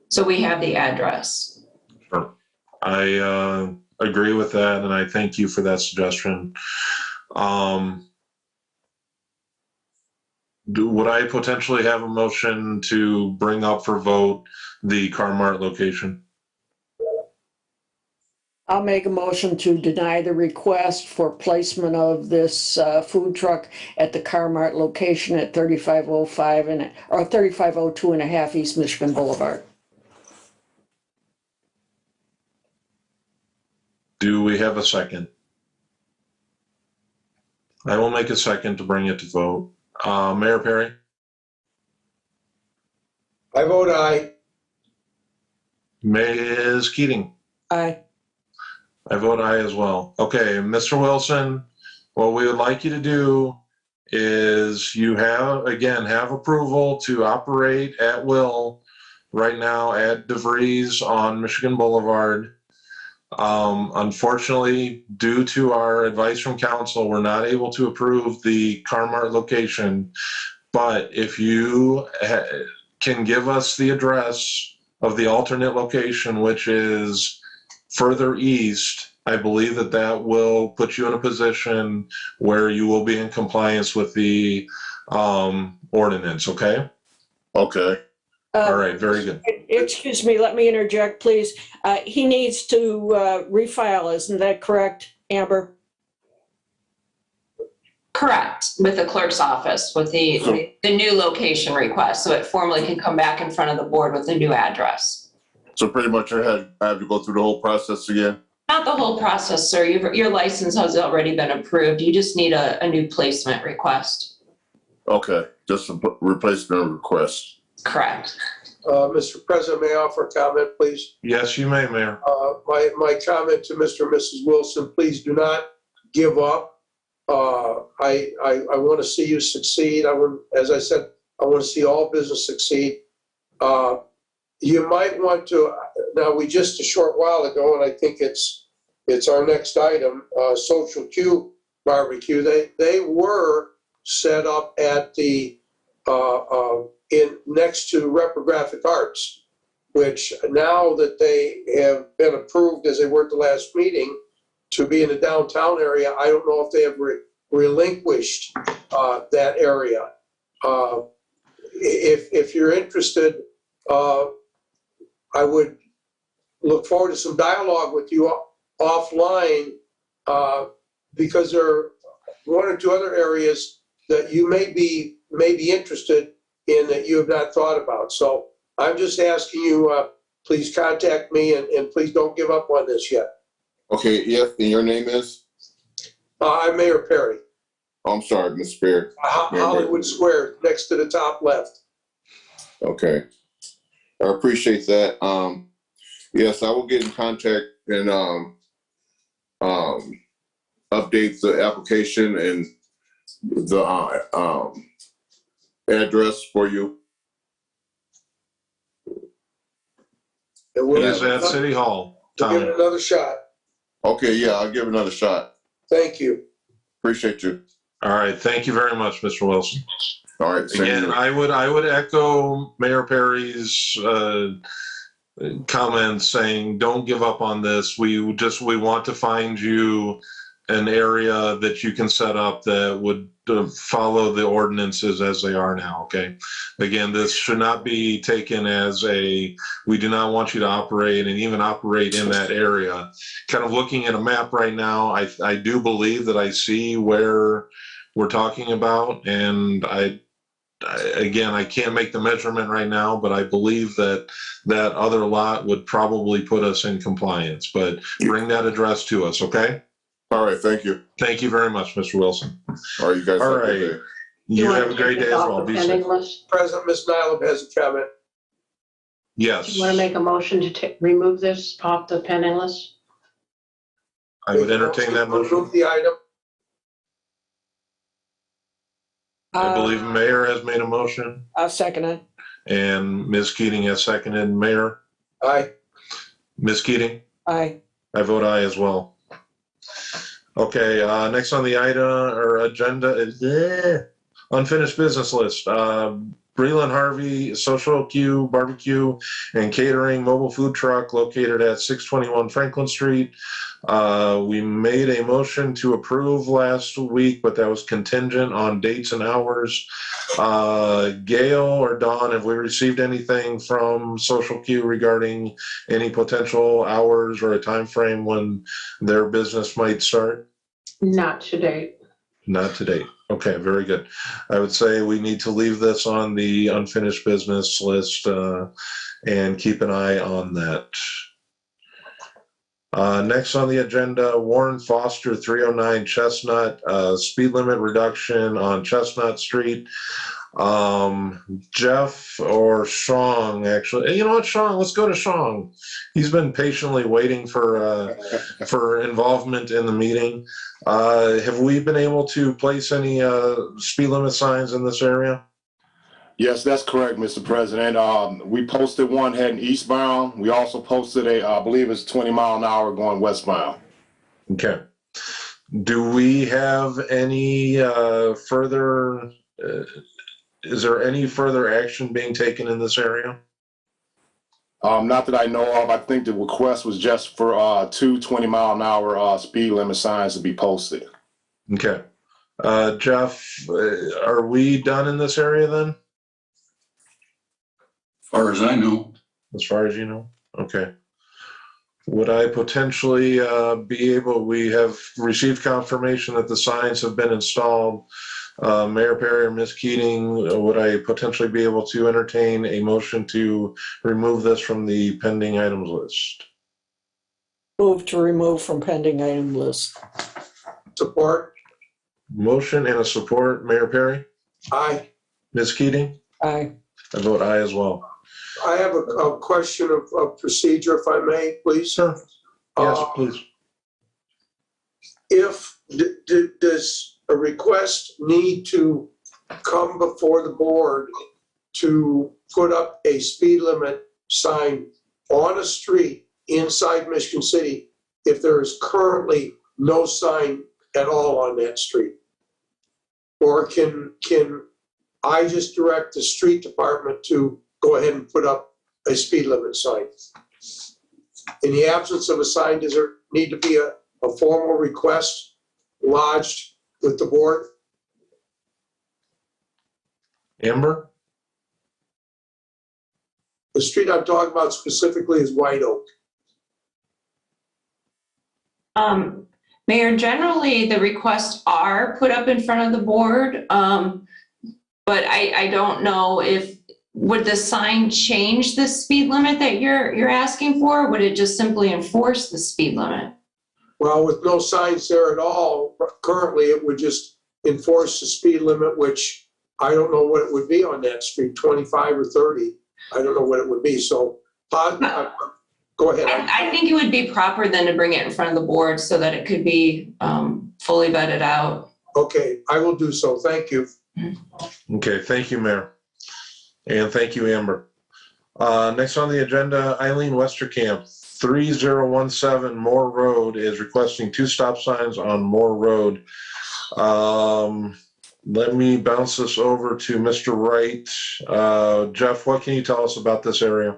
So we have the address. Sure. I agree with that, and I thank you for that suggestion. Would I potentially have a motion to bring up for vote the Car-Mart location? I'll make a motion to deny the request for placement of this food truck at the Car-Mart location at 3505 or 3502 and a half East Michigan Boulevard. Do we have a second? I will make a second to bring it to vote. Mayor Perry? I vote aye. Ms. Keating? Aye. I vote aye as well. Okay, Mr. Wilson, what we would like you to do is you have approval to operate at will right now at DeVries on Michigan Boulevard. Unfortunately, due to our advice from council, we're not able to approve the Car-Mart location. But if you can give us the address of the alternate location, which is further east, I believe that will put you in a position where you will be in compliance with the ordinance, okay? Okay. All right, very good. Excuse me, let me interject, please. He needs to refile, isn't that correct, Amber? Correct, with the clerk's office, with the new location request, so it formally can come back in front of the board with a new address. So pretty much I have to go through the whole process again? Not the whole process, sir. Your license has already been approved. You just need a new placement request. Okay, just a replacement request. Correct. Mr. President, may I offer a comment, please? Yes, you may, Mayor. My comment to Mr. and Mrs. Wilson, please do not give up. I want to see you succeed. As I said, I want to see all business succeed. You might want to, now we just a short while ago, and I think it's our next item, Social Q Barbecue. They were set up at the, next to Reprographic Arts, which now that they have been approved as they were at the last meeting to be in the downtown area, I don't know if they have relinquished that area. If you're interested, I would look forward to some dialogue with you offline because there are one or two other areas that you may be interested in that you have not thought about. So I'm just asking you, please contact me and please don't give up on this yet. Okay, yes, and your name is? I'm Mayor Perry. Oh, I'm sorry, Mr. Perry. Hollywood Square, next to the top left. Okay. I appreciate that. Yes, I will get in contact and update the application and the address for you. And It is at City Hall. We'll give Tommy. it another shot. Okay, yeah, I'll give it another shot. Thank you. Appreciate you. All right, thank you very much, Mr. Wilson. All right, same Again, here. I would echo Mayor Perry's comments saying, don't give up on this. We want to find you an area that you can set up that would follow the ordinances as they are now, okay? Again, this should not be taken as we do not want you to operate and even operate in that area. Kind of looking at a map right now, I do believe that I see where we're talking about, and again, I can't make the measurement right now, but I believe that other lot would probably put us in compliance, but bring that address to us, okay? All right, thank you. Thank you very much, Mr. Wilson. All right, you guys All have a right. good day. You have a great day as well. Be safe. President, Ms. Nylam has a comment. Yes, Do you want to make a motion to remove this off the pending list? I would entertain that motion. Remove the item. I believe Mayor has made a motion I'll second it. and Ms. Keating has seconded. Mayor, Aye. Ms. Keating? Aye. I vote aye as well. Okay, next on the item or agenda is unfinished business list. Breland Harvey Social Q Barbecue and Catering Mobile Food Truck located at 621 Franklin Street. We made a motion to approve last week, but that was contingent on dates and hours. Gail or Dawn, have we received anything from Social Q regarding any potential hours or a time frame when their business might start? Not to date. Not to date. Okay, very good. I would say we need to leave this on the unfinished business list and keep an eye on that. Next on the agenda, Warren Foster, 309 Chestnut, speed limit reduction on Chestnut Street. Jeff or Shong, actually. You know what, Shong? Let's go to Shong. He's been patiently waiting for involvement in the meeting. Have we been able to place any speed limit signs in this area? Yes, that's correct, Mr. President. We posted one heading eastbound. We also posted I believe it's 20 mile an hour going westbound. Okay. Do we have any further, is there any further action being taken in this area? Not that I know of. I think the request was just for 2 20 mile an hour speed limit signs to be posted. Okay. Jeff, are we done in this area then? As far as I know. As far as you know? Okay. Would I potentially be able, we have received confirmation that the signs have been installed. Mayor Perry or Ms. Keating, would I potentially be able to entertain a motion to remove this from the pending items list? Move to remove from pending item list. Support. Motion and a support. Mayor Perry? Aye. Ms. Keating? Aye. I vote aye as well. I have a question of procedure, if I may, please. Sure. Yes, please. Does a request need to come before the board to put up a speed limit sign on a street inside Michigan City if there is currently no sign at all on that street? Or can I just direct the street department to go ahead and put up a speed limit sign? In the absence of a sign, does there need to be a formal request lodged with the board? Amber? The street I'm talking about specifically is White Oak. Mayor, generally the requests are put up in front of the board, but I don't know if, would the sign change the speed limit that you're asking for? Or would it just simply enforce the speed limit? Well, with no signs there at all, currently it would just enforce the speed limit, which I don't know what it would be on that street, 25 or 30. I don't know what it would be. So go ahead. I think it would be proper then to bring it in front of the board so that it could be fully vetted out. Okay, I will do so. Thank you. Okay, thank you, Mayor. And thank you, Amber. Next on the agenda, Eileen Westerkamp, 3017 Moore Road is requesting 2 stop signs on Moore Road. Let me bounce this over to Mr. Wright. Jeff, what can you tell us about this area?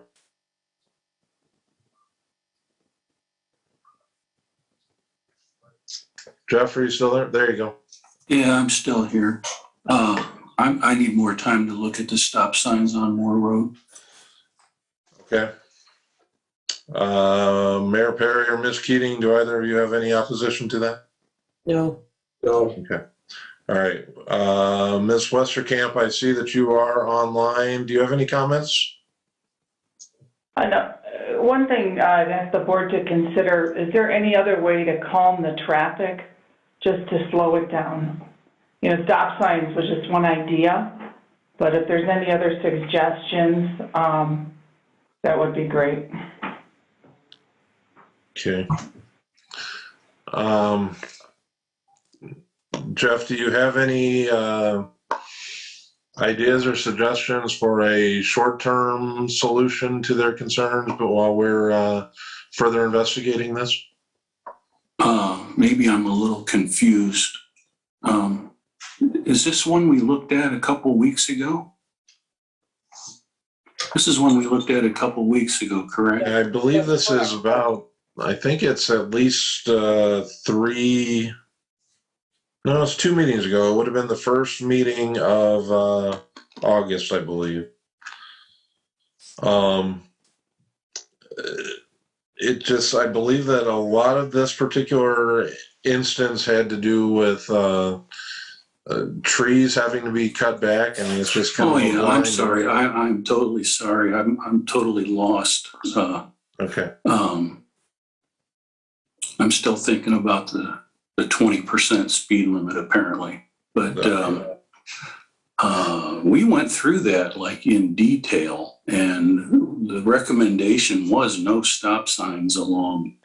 Jeff, are you still there? There you go. Yeah, I'm still here. I need more time to look at the stop signs on Moore Road. Okay. Mayor Perry or Ms. Keating, do either of you have any opposition to that? No. No. Okay. All right. Ms. Westerkamp, I see that you are online. Do you have any comments? I know. One thing I'd ask the board to consider, is there any other way to calm the traffic, just to slow it down? You know, stop signs was just one idea, but if there's any other suggestions, that would be great. Okay. Jeff, do you have any ideas or suggestions for a short-term solution to their concerns, but while we're further investigating this? Maybe I'm a little confused. Is this one we looked at a couple weeks ago? This is one we looked at a couple weeks ago, correct? I believe this is about, I think it's at least 3, no, it's 2 meetings ago. It would have been the first meeting of August, I believe. It just, I believe that a lot of this particular instance had to do with trees having to be cut back. I mean, it's just kind Oh of. yeah, I'm sorry. I'm totally sorry. I'm totally lost. Okay. I'm still thinking about the 20% speed limit apparently. But we went through that like in detail, and the recommendation was no stop signs along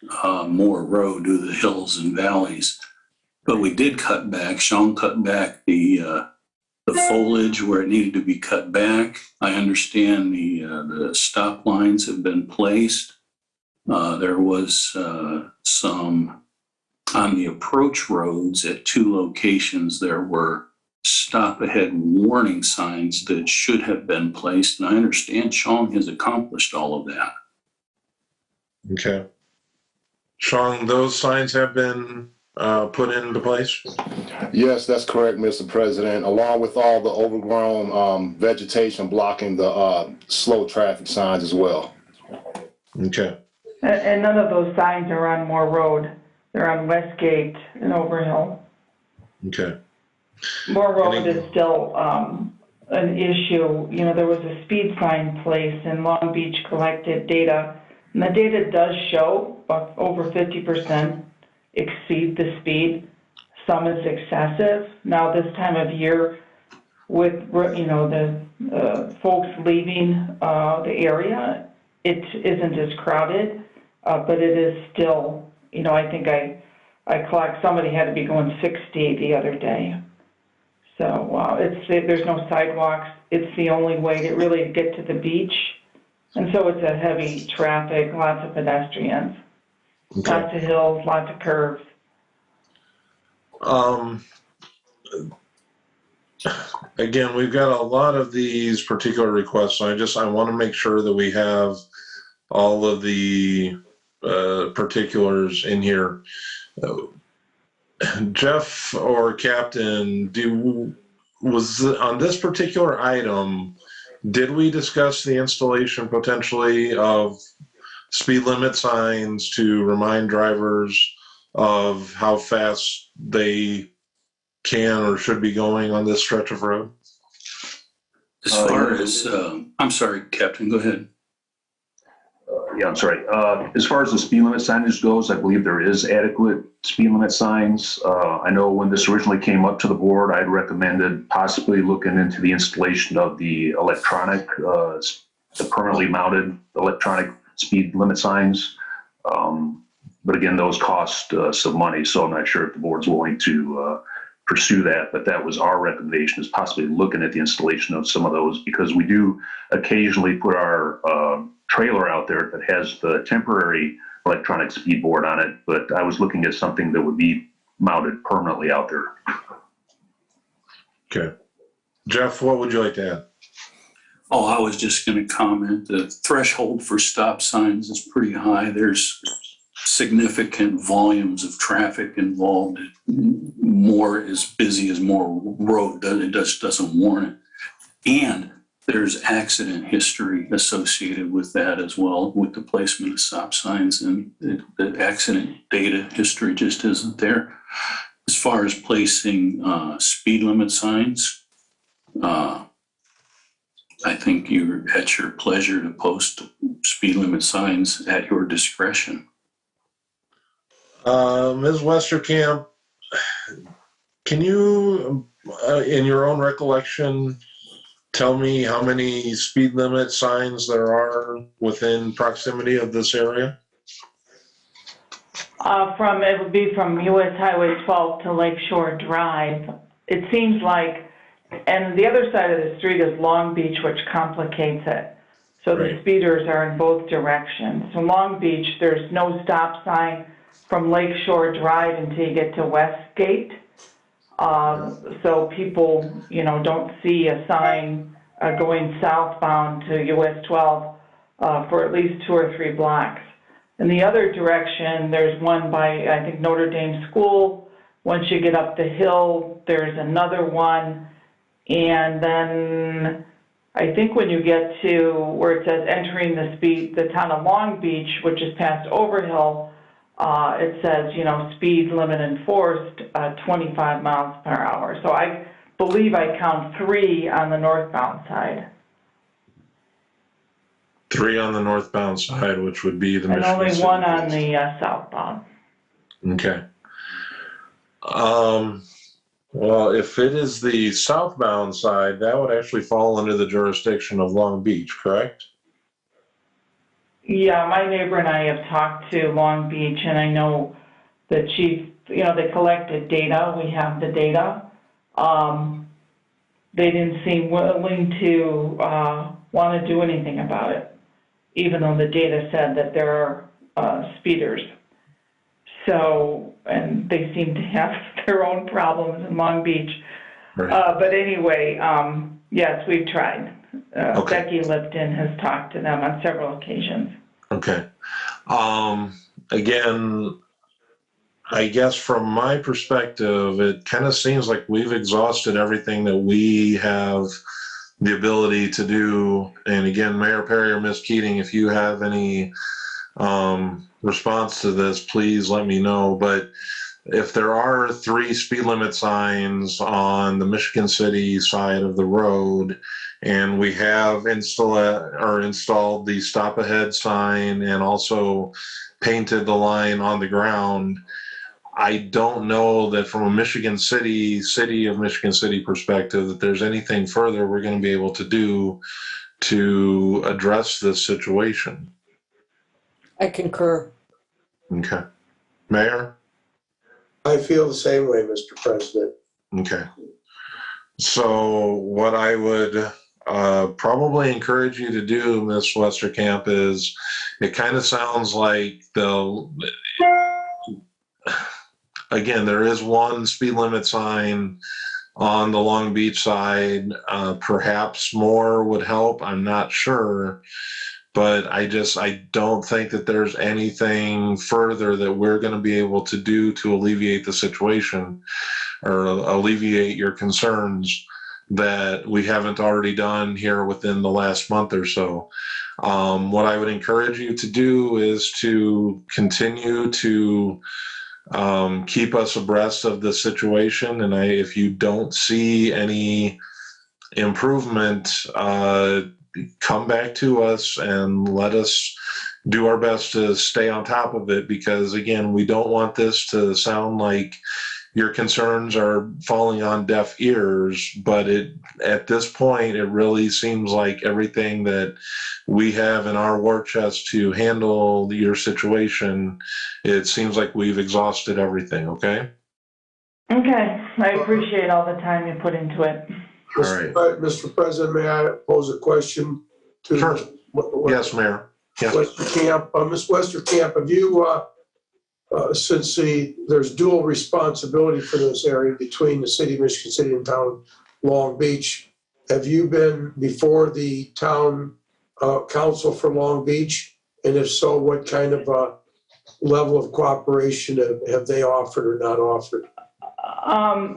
Moore Road due to the hills and valleys. But we did cut back. Sean cut back the foliage where it needed to be cut back. I understand the stop lines have been placed. There was some on the approach roads at 2 locations. There were stop ahead warning signs that should have been placed. And I understand Sean has accomplished all of that. Okay. Sean, those signs have been put into place? Yes, that's correct, Mr. President, along with all the overgrown vegetation blocking the slow traffic signs as well. Okay. And none of those signs are on Moore Road. They're on Westgate and Overhill. Okay. Moore Road is still an issue. You know, there was a speed sign placed and Long Beach collected data. And the data does show about over 50% exceed the speed. Some is excessive. Now this time of year with, you know, the folks leaving the area, it isn't as crowded, but it is still, you know, I think I clocked somebody had to be going 60 the other day. So there's no sidewalks. It's the only way to really get to the beach. And so it's a heavy traffic, lots of pedestrians, Okay. lots of hills, lots of curves. Again, we've got a lot of these particular requests. So I want to make sure that we have all of the particulars in here. Jeff or Captain, on this particular item, did we discuss the installation potentially of speed limit signs to remind drivers of how fast they can or should be going on this stretch of road? As far as, I'm sorry, Captain, go ahead. Yeah, I'm sorry. As far as the speed limit signage goes, I believe there is adequate speed limit signs. I know when this originally came up to the board, I'd recommended possibly looking into the installation of the electronic, the permanently mounted electronic speed limit signs. But again, those cost some money, so I'm not sure if the board's willing to pursue that, but that was our recommendation, is possibly looking at the installation of some of those, because we do occasionally put our trailer out there that has the temporary electronic speed board on it, but I was looking at something that would be mounted permanently out there. Okay. Jeff, what would you like to add? Oh, I was just going to comment, the threshold for stop signs is pretty high. There's significant volumes of traffic involved. More is busy as Moore Road. It just doesn't warrant it. And there's accident history associated with that as well, with the placement of stop signs, and the accident data history just isn't there. As far as placing speed limit signs, I think you're at your pleasure to post speed limit signs at your discretion. Ms. Westerkamp, can you, in your own recollection, tell me how many speed limit signs there are within proximity of this area? It would be from US Highway 12 to Lakeshore Drive. It seems like, and the other side of the street is Long Beach, which complicates it. So Right. the speeders are in both directions. So Long Beach, there's no stop sign from Lakeshore Drive until you get to Westgate. So people, you know, don't see a sign going southbound to US 12 for at least 2 or 3 blocks. In the other direction, there's one by, I think, Notre Dame School. Once you get up the hill, there's another one. And then I think when you get to where it says entering the town of Long Beach, which is past Overhill, it says, you know, speed limit enforced 25 miles per hour. So I believe I count 3 on the northbound side. 3 on the northbound side, which would be the And Michigan only City 1 on Police. the southbound. Okay. Well, if it is the southbound side, that would actually fall under the jurisdiction of Long Beach, correct? Yeah, my neighbor and I have talked to Long Beach, and I know the chief, they collected data. We have the data. They didn't seem willing to want to do anything about it, even though the data said that there are speeders. So, and they seem to have their own problems in Long Beach. Right. But anyway, yes, we've tried. Okay. Becky Lipton has talked to them on several occasions. Okay. Again, I guess from my perspective, it kind of seems like we've exhausted everything that we have the ability to do. And again, Mayor Perry or Ms. Keating, if you have any response to this, please let me know. But if there are 3 speed limit signs on the Michigan City side of the road, and we have installed the stop ahead sign and also painted the line on the ground, I don't know that from a city of Michigan City perspective that there's anything further we're going to be able to do to address this situation. I concur. Okay. Mayor? I feel the same way, Mr. President. Okay. So what I would probably encourage you to do, Ms. Westerkamp, is it kind of sounds like again, there is 1 speed limit sign on the Long Beach side. Perhaps more would help. I'm not sure. But I don't think that there's anything further that we're going to be able to do to alleviate the situation or alleviate your concerns that we haven't already done here within the last month or so. What I would encourage you to do is to continue to keep us abreast of the situation. And if you don't see any improvement, come back to us and let us do our best to stay on top of it, because again, we don't want this to sound like your concerns are falling on deaf ears, but at this point, it really seems like everything that we have in our war chest to handle your situation, it seems like we've exhausted everything, okay? Okay, I appreciate all the time you put into it. All right. Mr. President, may I pose a question to? Sure. Yes, Mayor. Yeah. Westerkamp. Ms. Westerkamp, have you, since there's dual responsibility for this area between the city of Michigan City and town Long Beach, have you been before the town council for Long Beach? And if so, what kind of level of cooperation have they offered or not offered?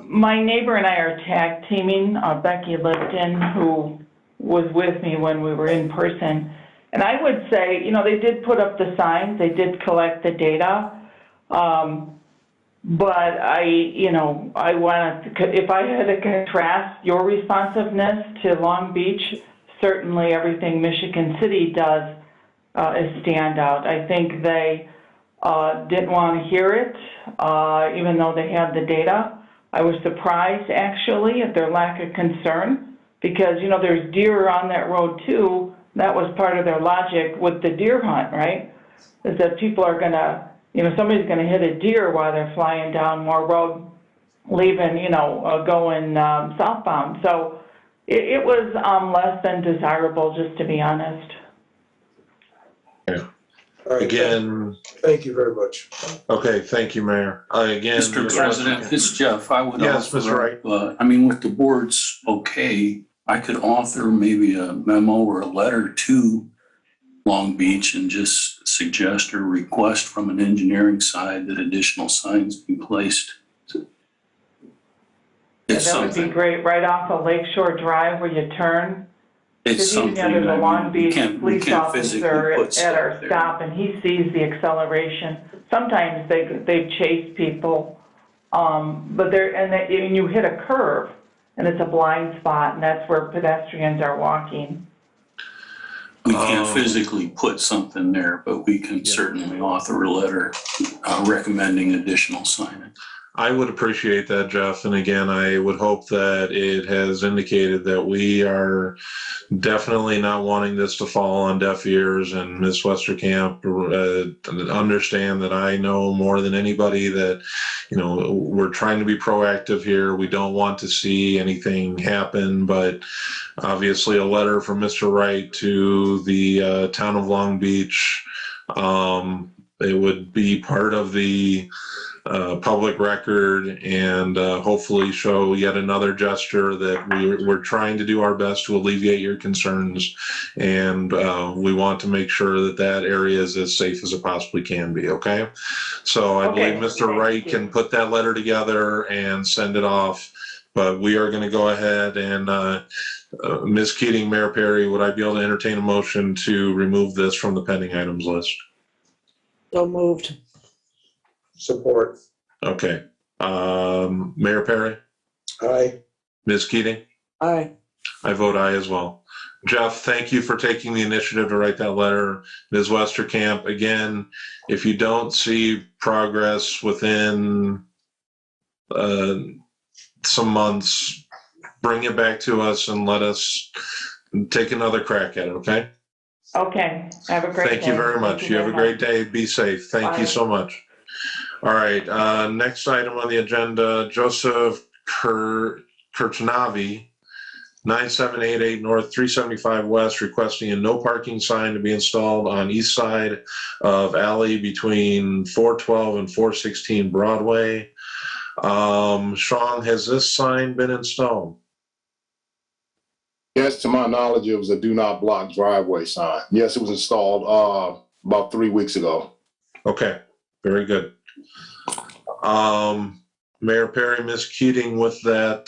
My neighbor and I are tag teaming, Becky Lipton, who was with me when we were in person. And I would say, they did put up the signs, they did collect the data. But I want to, if I had to contrast your responsiveness to Long Beach, certainly everything Michigan City does is stand out. I think they didn't want to hear it, even though they had the data. I was surprised, actually, at their lack of concern, because, there's deer on that road, too. That was part of their logic with the deer hunt, right? Is that people are going to, somebody's going to hit a deer while they're flying down Moore Road, leaving, going southbound. So it was less than desirable, just to be honest. Yeah. All right, Again, thank you very much. okay, thank you, Mayor. Again, Mr. President, it's Jeff. I would Yes, offer, Mr. Wright. with the board's okay, I could author maybe a memo or a letter to Long Beach and just suggest or request from an engineering side that additional signs be placed. It's That would be something. great, right off of Lakeshore Drive where you turn. It's Because even something. there's a Long we Beach can't police physically officer put at stuff our there. stop, and he sees the acceleration. Sometimes they've chased people, but and you hit a curve, and it's a blind spot, and that's where pedestrians are walking. We can't physically put something there, but we can certainly author a letter recommending additional signage. I would appreciate that, Jeff. And again, I would hope that it has indicated that we are definitely not wanting this to fall on deaf ears. And Ms. Westerkamp, understand that I know more than anybody that, you know, we're trying to be proactive here. We don't want to see anything happen, but obviously a letter from Mr. Wright to the town of Long Beach, it would be part of the public record and hopefully show yet another gesture that we're trying to do our best to alleviate your concerns, and we want to make sure that that area is as safe as it possibly can be. Okay, so I believe Mr. Wright can put that letter together and send it off, but we are going to go ahead and Ms. Keating, Mayor Perry, would I be able to entertain a motion to remove this from the pending items list? So moved. Support. Okay. Mayor Perry? Aye. Ms. Keating? Aye. I vote aye as well. Jeff, thank you for taking the initiative to write that letter. Ms. Westerkamp, again, if you don't see progress within some months, bring it back to us and let us take another crack at it, okay? Okay, have a great day. Thank you very much. You have a great day. Be safe. Thank you so much. All right, next item on the agenda, Joseph Kurchnavi, 9788 North, 375 West, requesting a no parking sign to be installed on east side of alley between 412 and 416 Broadway. Sean, has this sign been installed? Yes, to my knowledge, it was a do not block driveway sign. Yes, it was installed about 3 weeks ago. Okay, very good. Mayor Perry, Ms. Keating, with that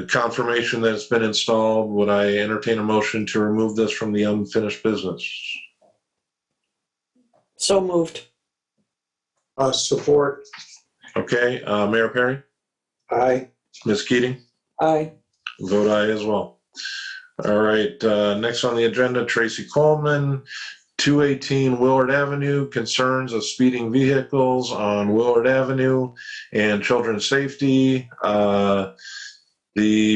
confirmation that it's been installed, would I entertain a motion to remove this from the unfinished business? So moved. Support. Okay, Mayor Perry? Aye. Ms. Keating? Aye. Vote aye as well. All right, next on the agenda, Tracy Coleman, 218 Willard Avenue, concerns of speeding vehicles on Willard Avenue and children's safety. The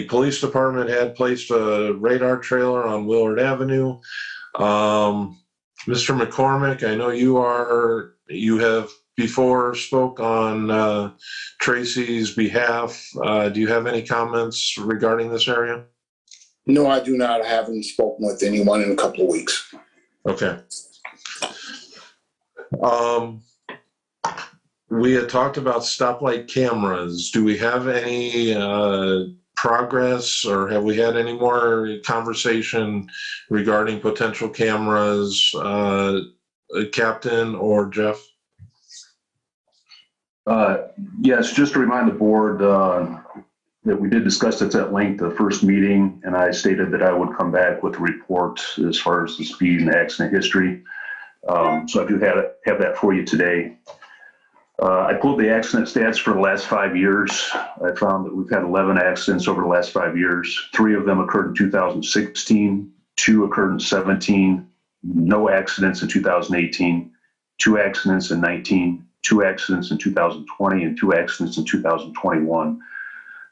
police department had placed a radar trailer on Willard Avenue. Mr. McCormick, I know you have before spoke on Tracy's behalf. Do you have any comments regarding this area? No, I do not. I haven't spoken with anyone in a couple of weeks. Okay. We had talked about stoplight cameras. Do we have any progress, or have we had any more conversation regarding potential cameras, Captain or Jeff? Yes, just to remind the board that we did discuss this at length the first meeting, and I stated that I would come back with a report as far as the speed and accident history. So I do have that for you today. I pulled the accident stats for the last 5 years. I found that we've had 11 accidents over the last 5 years. 3 of them occurred in 2016, 2 occurred in 17, no accidents in 2018, 2 accidents in 19, 2 accidents in 2020, and 2 accidents in 2021.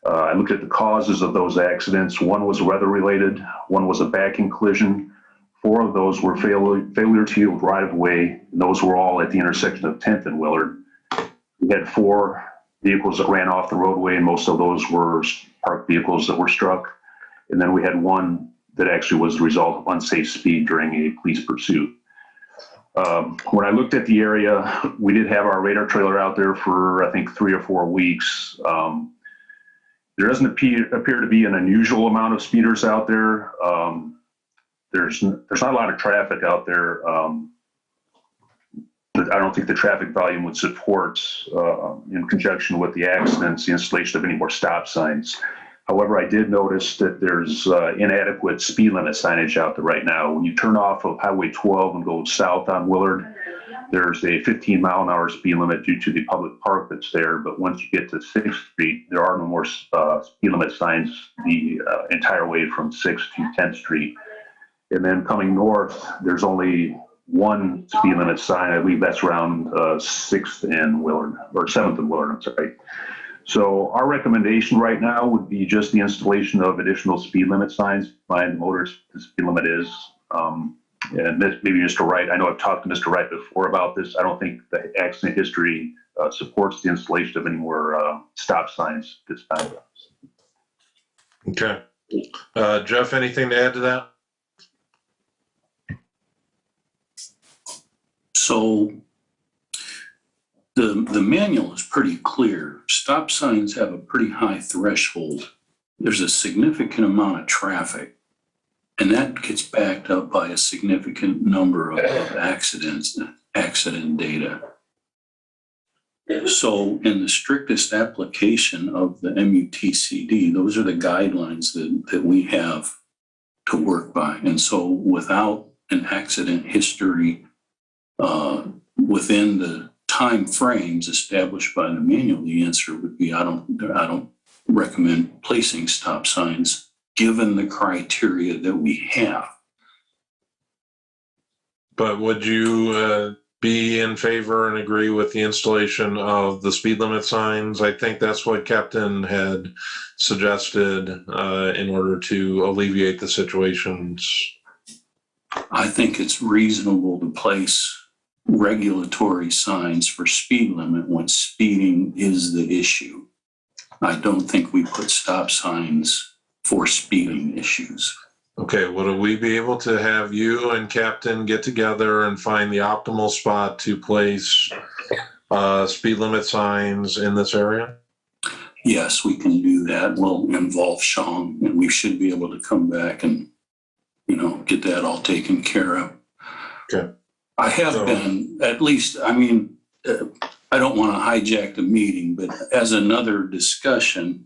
I looked at the causes of those accidents. 1 was weather-related, 1 was a backing collision. 4 of those were failure to yield right-of-way, and those were all at the intersection of 10th and Willard. We had 4 vehicles that ran off the roadway, and most of those were parked vehicles that were struck. And then we had 1 that actually was the result of unsafe speed during a police pursuit. When I looked at the area, we did have our radar trailer out there for, I think, 3 or 4 weeks. There doesn't appear to be an unusual amount of speeders out there. There's not a lot of traffic out there. I don't think the traffic volume would support, in conjunction with the accidents, the installation of any more stop signs. However, I did notice that there's inadequate speed limit signage out there right now. When you turn off of Highway 12 and go south on Willard, there's a 15-mile-an-hour speed limit due to the public park that's there. But once you get to 6th Street, there are no more speed limit signs the entire way from 6th to 10th Street. And then coming north, there's only one speed limit sign. I believe that's around 6th and Willard, or 7th and Willard, I'm sorry. So our recommendation right now would be just the installation of additional speed limit signs by the motors. The speed limit is, and this, maybe Mr. Wright, I know I've talked to Mr. Wright before about this. I don't think the accident history supports the installation of any more stop signs this time. Okay. Jeff, anything to add to that? So the manual is pretty clear. Stop signs have a pretty high threshold. There's a significant amount of traffic, and that gets backed up by a significant number of accident data. So in the strictest application of the MUTCD, those are the guidelines that we have to work by. And so without an accident history within the time frames established by the manual, the answer would be I don't recommend placing stop signs given the criteria that we have. But would you be in favor and agree with the installation of the speed limit signs? I think that's what Captain had suggested in order to alleviate the situations. I think it's reasonable to place regulatory signs for speed limit when speeding is the issue. I don't think we put stop signs for speeding issues. Okay, would we be able to have you and Captain get together and find the optimal spot to place speed limit signs in this area? Yes, we can do that. We'll involve Sean, and we should be able to come back and, get that all taken care of. Okay. I have been, at least, I don't want to hijack the meeting, but as another discussion,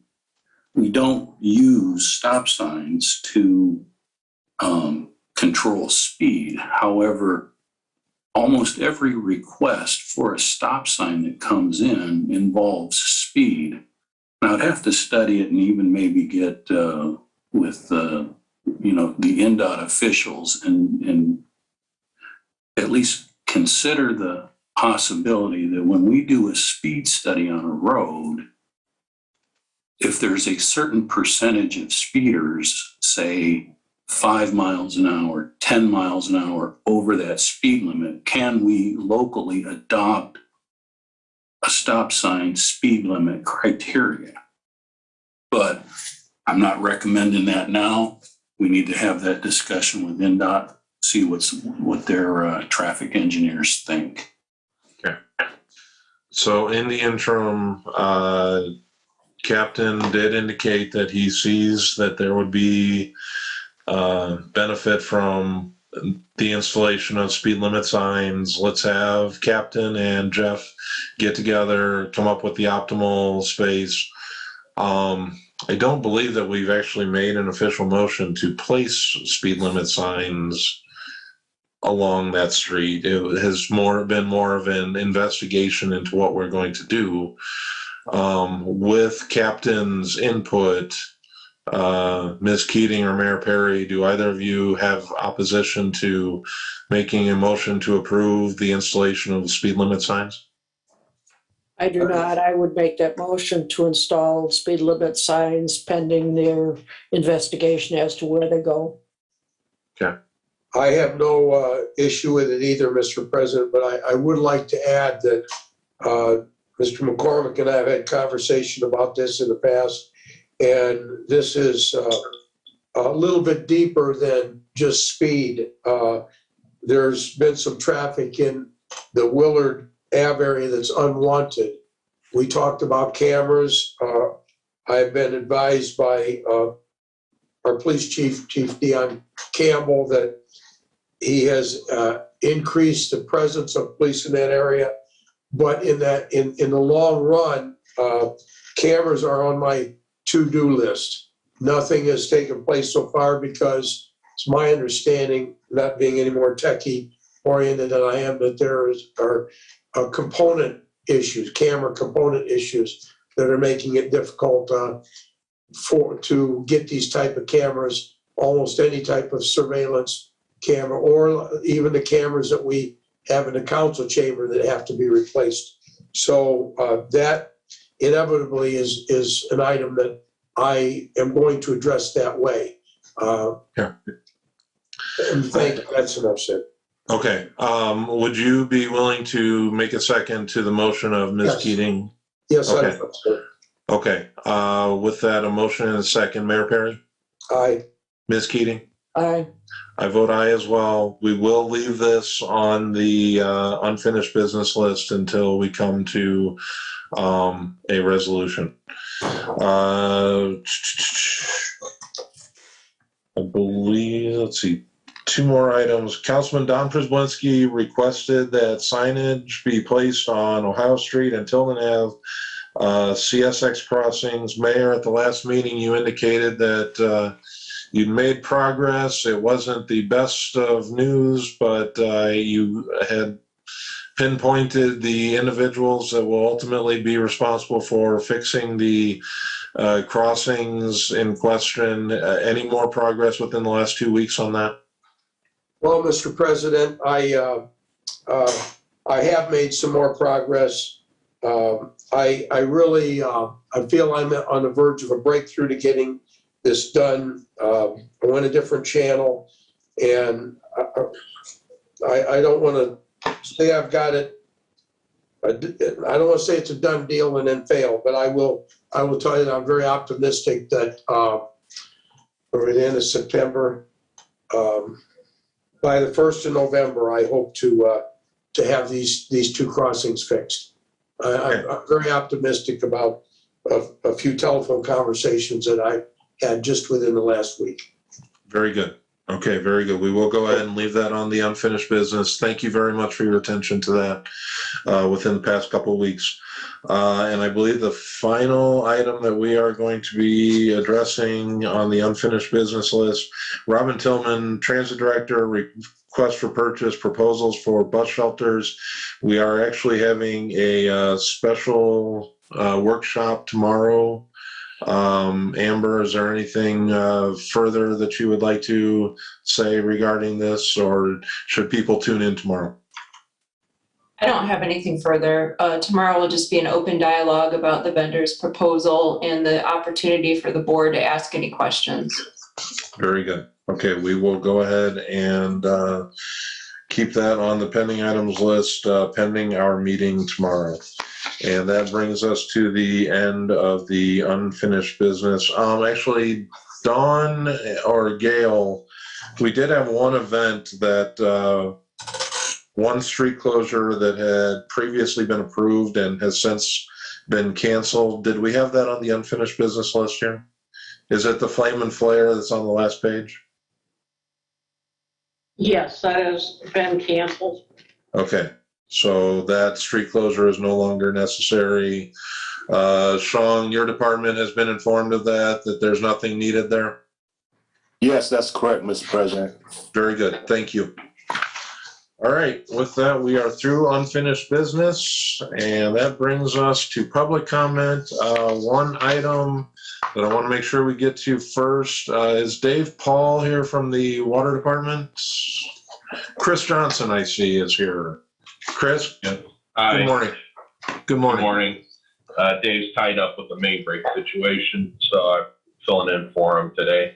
we don't use stop signs to control speed. However, almost every request for a stop sign that comes in involves speed. Now, I'd have to study it and even maybe get with the NDOT officials and at least consider the possibility that when we do a speed study on a road, if there's a certain percentage of speeders, say 5 miles an hour, 10 miles an hour over that speed limit, can we locally adopt a stop sign speed limit criteria? But I'm not recommending that now. We need to have that discussion with NDOT, see what their traffic engineers think. Okay. So in the interim, Captain did indicate that he sees that there would be benefit from the installation of speed limit signs. Let's have Captain and Jeff get together, come up with the optimal space. I don't believe that we've actually made an official motion to place speed limit signs along that street. It has been more of an investigation into what we're going to do. With Captain's input, Ms. Keating or Mayor Perry, do either of you have opposition to making a motion to approve the installation of the speed limit signs? I do not. I would make that motion to install speed limit signs pending their investigation as to where they go. Okay. I have no issue with it either, Mr. President, but I would like to add that Mr. McCormick and I have had conversation about this in the past, and this is a little bit deeper than just speed. There's been some traffic in the Willard Ave area that's unwanted. We talked about cameras. I've been advised by our police chief, Chief Dion Campbell, that he has increased the presence of police in that area. But in the long run, cameras are on my to-do list. Nothing has taken place so far because it's my understanding, not being any more techie oriented than I am, that there are component issues, camera component issues that are making it difficult to get these type of cameras, almost any type of surveillance camera, or even the cameras that we have in the council chamber that have to be replaced. So that inevitably is an item that I am going to address that way. Yeah. And thank you, that's enough said. Okay, would you be willing to make a second to the motion of Ms. Yes. Keating? Yes, Okay. sir. Okay, with that, a motion and a second. Mayor Perry? Aye. Ms. Keating? Aye. I vote aye as well. We will leave this on the unfinished business list until we come to a resolution. I believe, let's see, two more items. Councilman Don Przyblinski requested that signage be placed on Ohio Street and Tilden Ave, CSX crossings. Mayor, at the last meeting, you indicated that you'd made progress. It wasn't the best of news, but you had pinpointed the individuals that will ultimately be responsible for fixing the crossings in question. Any more progress within the last 2 weeks on that? Well, Mr. President, I have made some more progress. I really I feel I'm on the verge of a breakthrough to getting this done. I went a different channel, and I don't want to say I've got it. I don't want to say it's a done deal and then fail, but I will tell you that I'm very optimistic that over the end of September, by the 1st of November, I hope to have these two crossings fixed. I'm very optimistic about a few telephone conversations that I had just within the last week. Very good. Okay, very good. We will go ahead and leave that on the unfinished business. Thank you very much for your attention to that within the past couple of weeks. And I believe the final item that we are going to be addressing on the unfinished business list, Robin Tillman, Transit Director, request for purchase proposals for bus shelters. We are actually having a special workshop tomorrow. Amber, is there anything further that you would like to say regarding this, or should people tune in tomorrow? I don't have anything further. Tomorrow will just be an open dialogue about the vendor's proposal and the opportunity for the board to ask any questions. Very good. Okay, we will go ahead and keep that on the pending items list pending our meeting tomorrow. And that brings us to the end of the unfinished business. Actually, Dawn or Gail, we did have one event that one street closure that had previously been approved and has since been canceled. Did we have that on the unfinished business list here? Is it the Flame and Flare that's on the last page? Yes, that has been canceled. Okay, so that street closure is no longer necessary. Sean, your department has been informed of that there's nothing needed there? Yes, that's correct, Mr. President. Very good, thank you. All right, with that, we are through unfinished business, and that brings us to public comment. One item that I want to make sure we get to first is Dave Paul here from the Water Department. Chris Johnson, I see, is here. Chris? Yeah. Hi. Good morning. Good morning. Good morning. Dave's tied up with the main break situation, so I'm filling in for him today.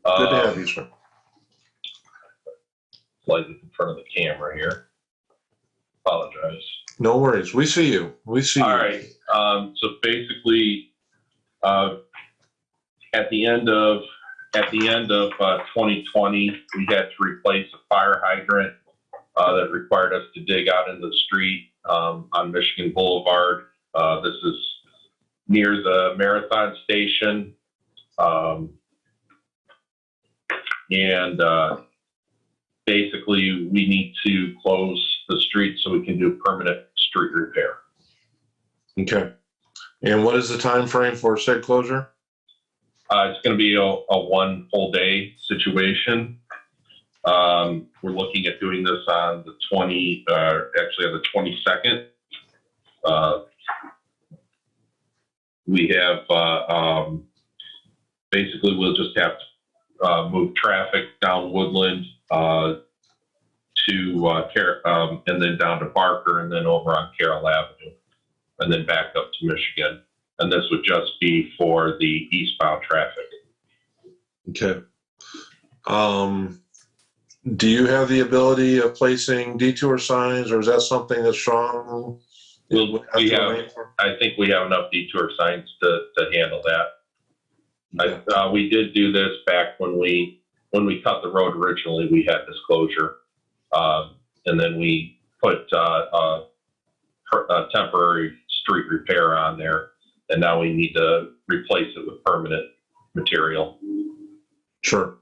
Good to have you, sir. Slightly in front of the camera here. Apologize. No worries. We see you. We see you. All right. So basically, at the end of 2020, we had to replace a fire hydrant that required us to dig out into the street on Michigan Boulevard. This is near the Marathon Station. Basically, we need to close the street so we can do permanent street repair. Okay. And what is the time frame for said closure? It's going to be a one full day situation. We're looking at doing this on the 22nd. We have basically we'll just have to move traffic down Woodland and then down to Barker, and then over on Carroll Avenue, and then back up to Michigan. And this would just be for the eastbound traffic. Okay. Do you have the ability of placing detour signs, or is that something that's strong? I think we have enough detour signs to handle that. Okay. We did do this back when we cut the road originally. We had this closure, and then we put a temporary street repair on there, and now we need to replace it with permanent material. Sure.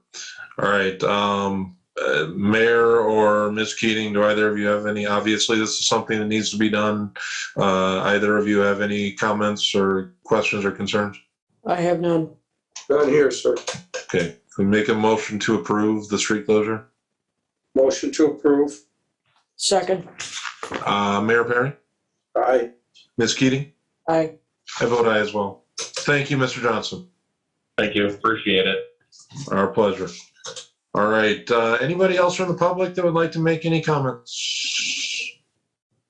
All right. Mayor or Ms. Keating, do either of you have any? Obviously, this is something that needs to be done. Either of you have any comments or questions or concerns? I have none. None here, sir. Okay. Can we make a motion to approve the street closure? Motion to approve. Second. Mayor Perry? Aye. Ms. Keating? Aye. I vote aye as well. Thank you, Mr. Johnson. Thank you. Appreciate it. Our pleasure. All right. Anybody else from the public that would like to make any comments?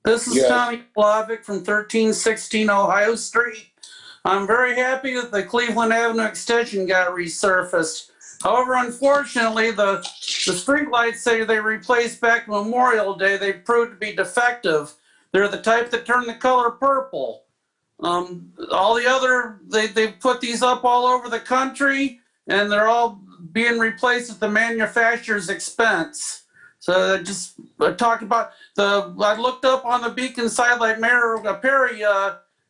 This is Yes. Tommy Plavik from 1316 Ohio Street. I'm very happy that the Cleveland Avenue extension got resurfaced. However, unfortunately, the street lights they replaced back Memorial Day, they proved to be defective. They're the type that turn the color purple. All the other, they put these up all over the country, and they're all being replaced at the manufacturer's expense. So I talked about I looked up on the beacon side, like Mayor Perry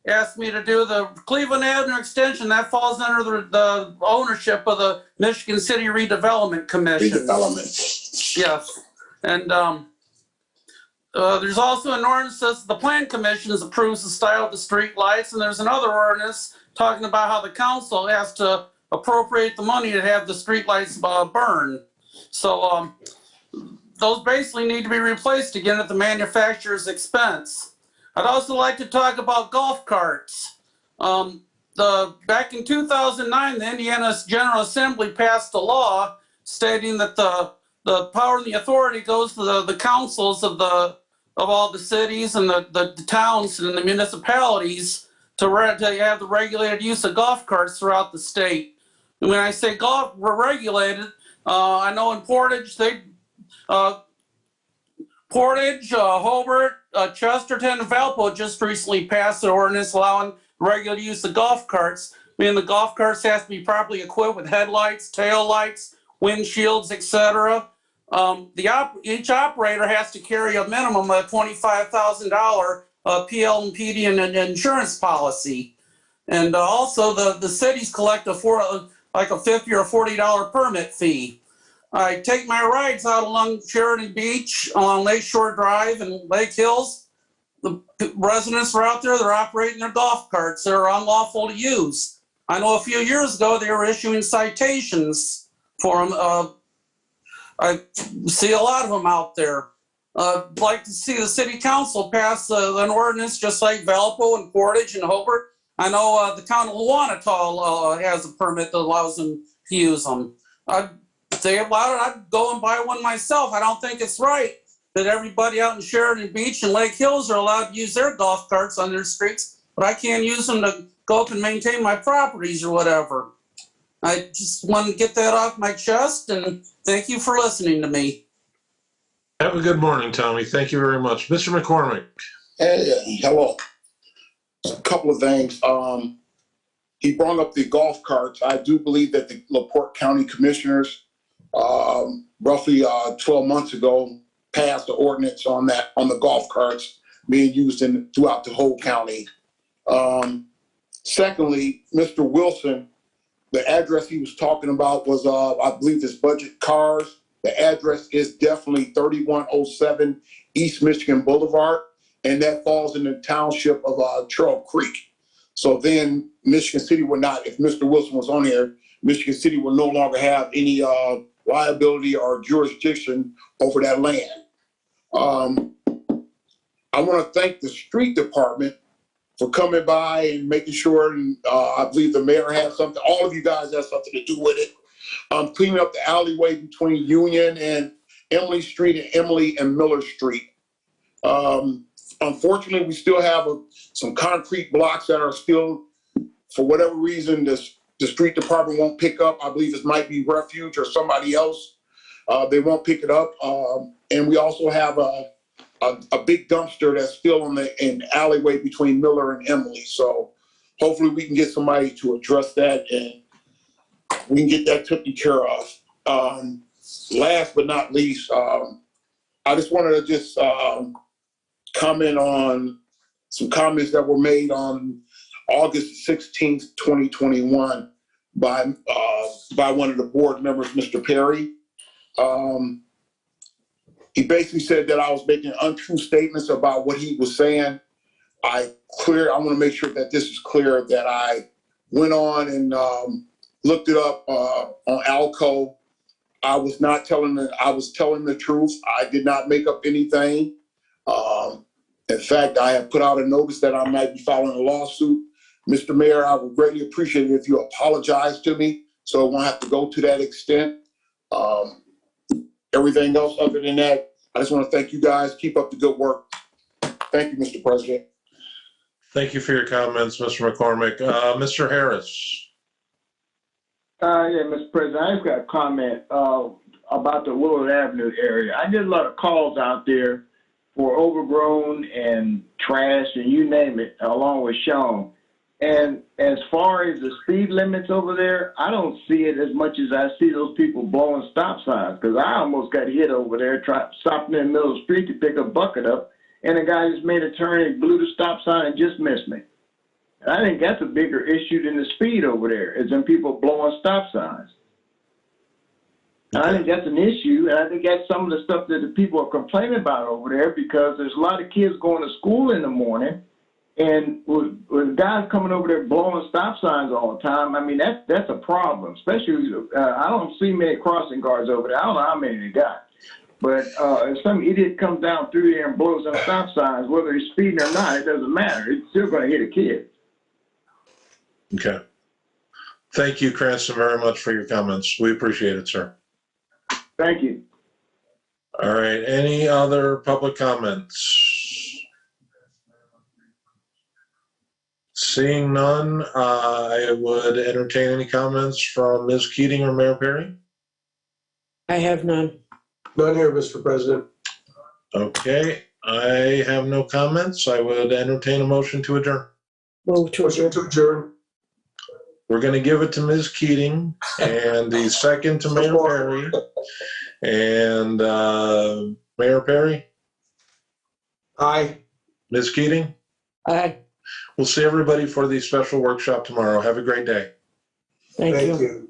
asked me to do the Cleveland Avenue extension. That falls under the ownership of the Michigan City Redevelopment Commission. Redevelopment. Yes. And there's also an ordinance that the Plan Commission approves the style of the street lights, and there's another ordinance talking about how the council has to appropriate the money to have the street lights burn. So those basically need to be replaced again at the manufacturer's expense. I'd also like to talk about golf carts. Back in 2009, the Indiana General Assembly passed a law stating that the power and the authority goes to the councils of all the cities and the towns and the municipalities to have the regulated use of golf carts throughout the state. And when I say golf regulated, I know in Portage, Hobart, Chesterton, and Valpo just recently passed an ordinance allowing regular use of golf carts. Meaning the golf carts has to be properly equipped with headlights, tail lights, windshields, etc. Each operator has to carry a minimum of $25,000 PL&PD and insurance policy. And also the cities collect a $50 or $40 permit fee. I take my rides out along Sheridan Beach, along Lakeshore Drive and Lake Hills. The residents are out there, they're operating their golf carts. They're unlawful to use. I know a few years ago they were issuing citations for them. I see a lot of them out there. I'd like to see the city council pass an ordinance just like Valpo and Portage and Hobart. I know the town of Lawanatal has a permit that allows them to use them. I'd say about it, I'd go and buy one myself. I don't think it's right that everybody out in Sheridan Beach and Lake Hills are allowed to use their golf carts on their streets, but I can't use them to go up and maintain my properties or whatever. I just wanted to get that off my chest, and thank you for listening to me. Have a good morning, Tommy. Thank you very much. Mr. McCormick. Hey, hello. A couple of things. He brought up the golf carts. I do believe that the LaPorte County Commissioners, roughly 12 months ago, passed the ordinance on the golf carts being used throughout the whole county. Secondly, Mr. Wilson, the address he was talking about was, I believe, this Budget Cars. The address is definitely 3107 East Michigan Boulevard, and that falls in the township of Trail Creek. So then Michigan City will not, if Mr. Wilson was on here, Michigan City will no longer have any liability or jurisdiction over that land. I want to thank the street department for coming by and making sure, and I believe the mayor had something, all of you guys have something to do with it. Cleaning up the alleyway between Union Emily Street and Emily and Miller Street. Unfortunately, we still have some concrete blocks that are still, for whatever reason, the street department won't pick up. I believe it might be Refuge or somebody else. They won't pick it up. And we also have a big dumpster that's still in the alleyway between Miller and Emily. So hopefully we can get somebody to address that and we can get that taken care of. Last but not least, I just wanted to comment on some comments that were made on August 16th, 2021 by one of the board members, Mr. Perry. He basically said that I was making untrue statements about what he was saying. I want to make sure that this is clear, that I went on and looked it up on ALCO. I was telling the truth. I did not make up anything. In fact, I have put out a notice that I might be filing a lawsuit. Mr. Mayor, I would greatly appreciate it if you apologize to me so it won't have to go to that extent. Everything else other than that, I just want to thank you guys. Keep up the good work. Thank you, Mr. President. Thank you for your comments, Mr. McCormick. Mr. Harris. Yeah, Mr. President, I've got a comment about the Willard Avenue area. I get a lot of calls out there for overgrown and trash and you name it, along with Sean. And as far as the speed limits over there, I don't see it as much as I see those people blowing stop signs, because I almost got hit over there stopping in the middle of the street to pick a bucket up, and a guy just made a turn and blew the stop sign and just missed me. And I think that's a bigger issue than the speed over there, is them people blowing stop signs. And I think that's an issue, and I think that's some of the stuff that the people are complaining about over there, because there's a lot of kids going to school in the morning, and with guys coming over there blowing stop signs all the time, I mean, that's a problem, especially, I don't see many crossing guards over there. I don't know how many they got. But if some idiot comes down through there and blows up stop signs, whether he's speeding or not, it doesn't matter. It's still going to hit a kid. Okay. Thank you, Cranston, very much for your comments. We appreciate it, sir. Thank you. All right. Any other public comments? Seeing none, I would entertain any comments from Ms. Keating or Mayor Perry. I have none. None here, Mr. President. Okay. I have no comments. I would entertain a motion to adjourn. Motion to adjourn. We're going to give it to Ms. Keating and the second to Mayor Perry. And Mayor Perry? Aye. Ms. Keating? Aye. We'll see everybody for the special workshop tomorrow. Have a great day. Thank you.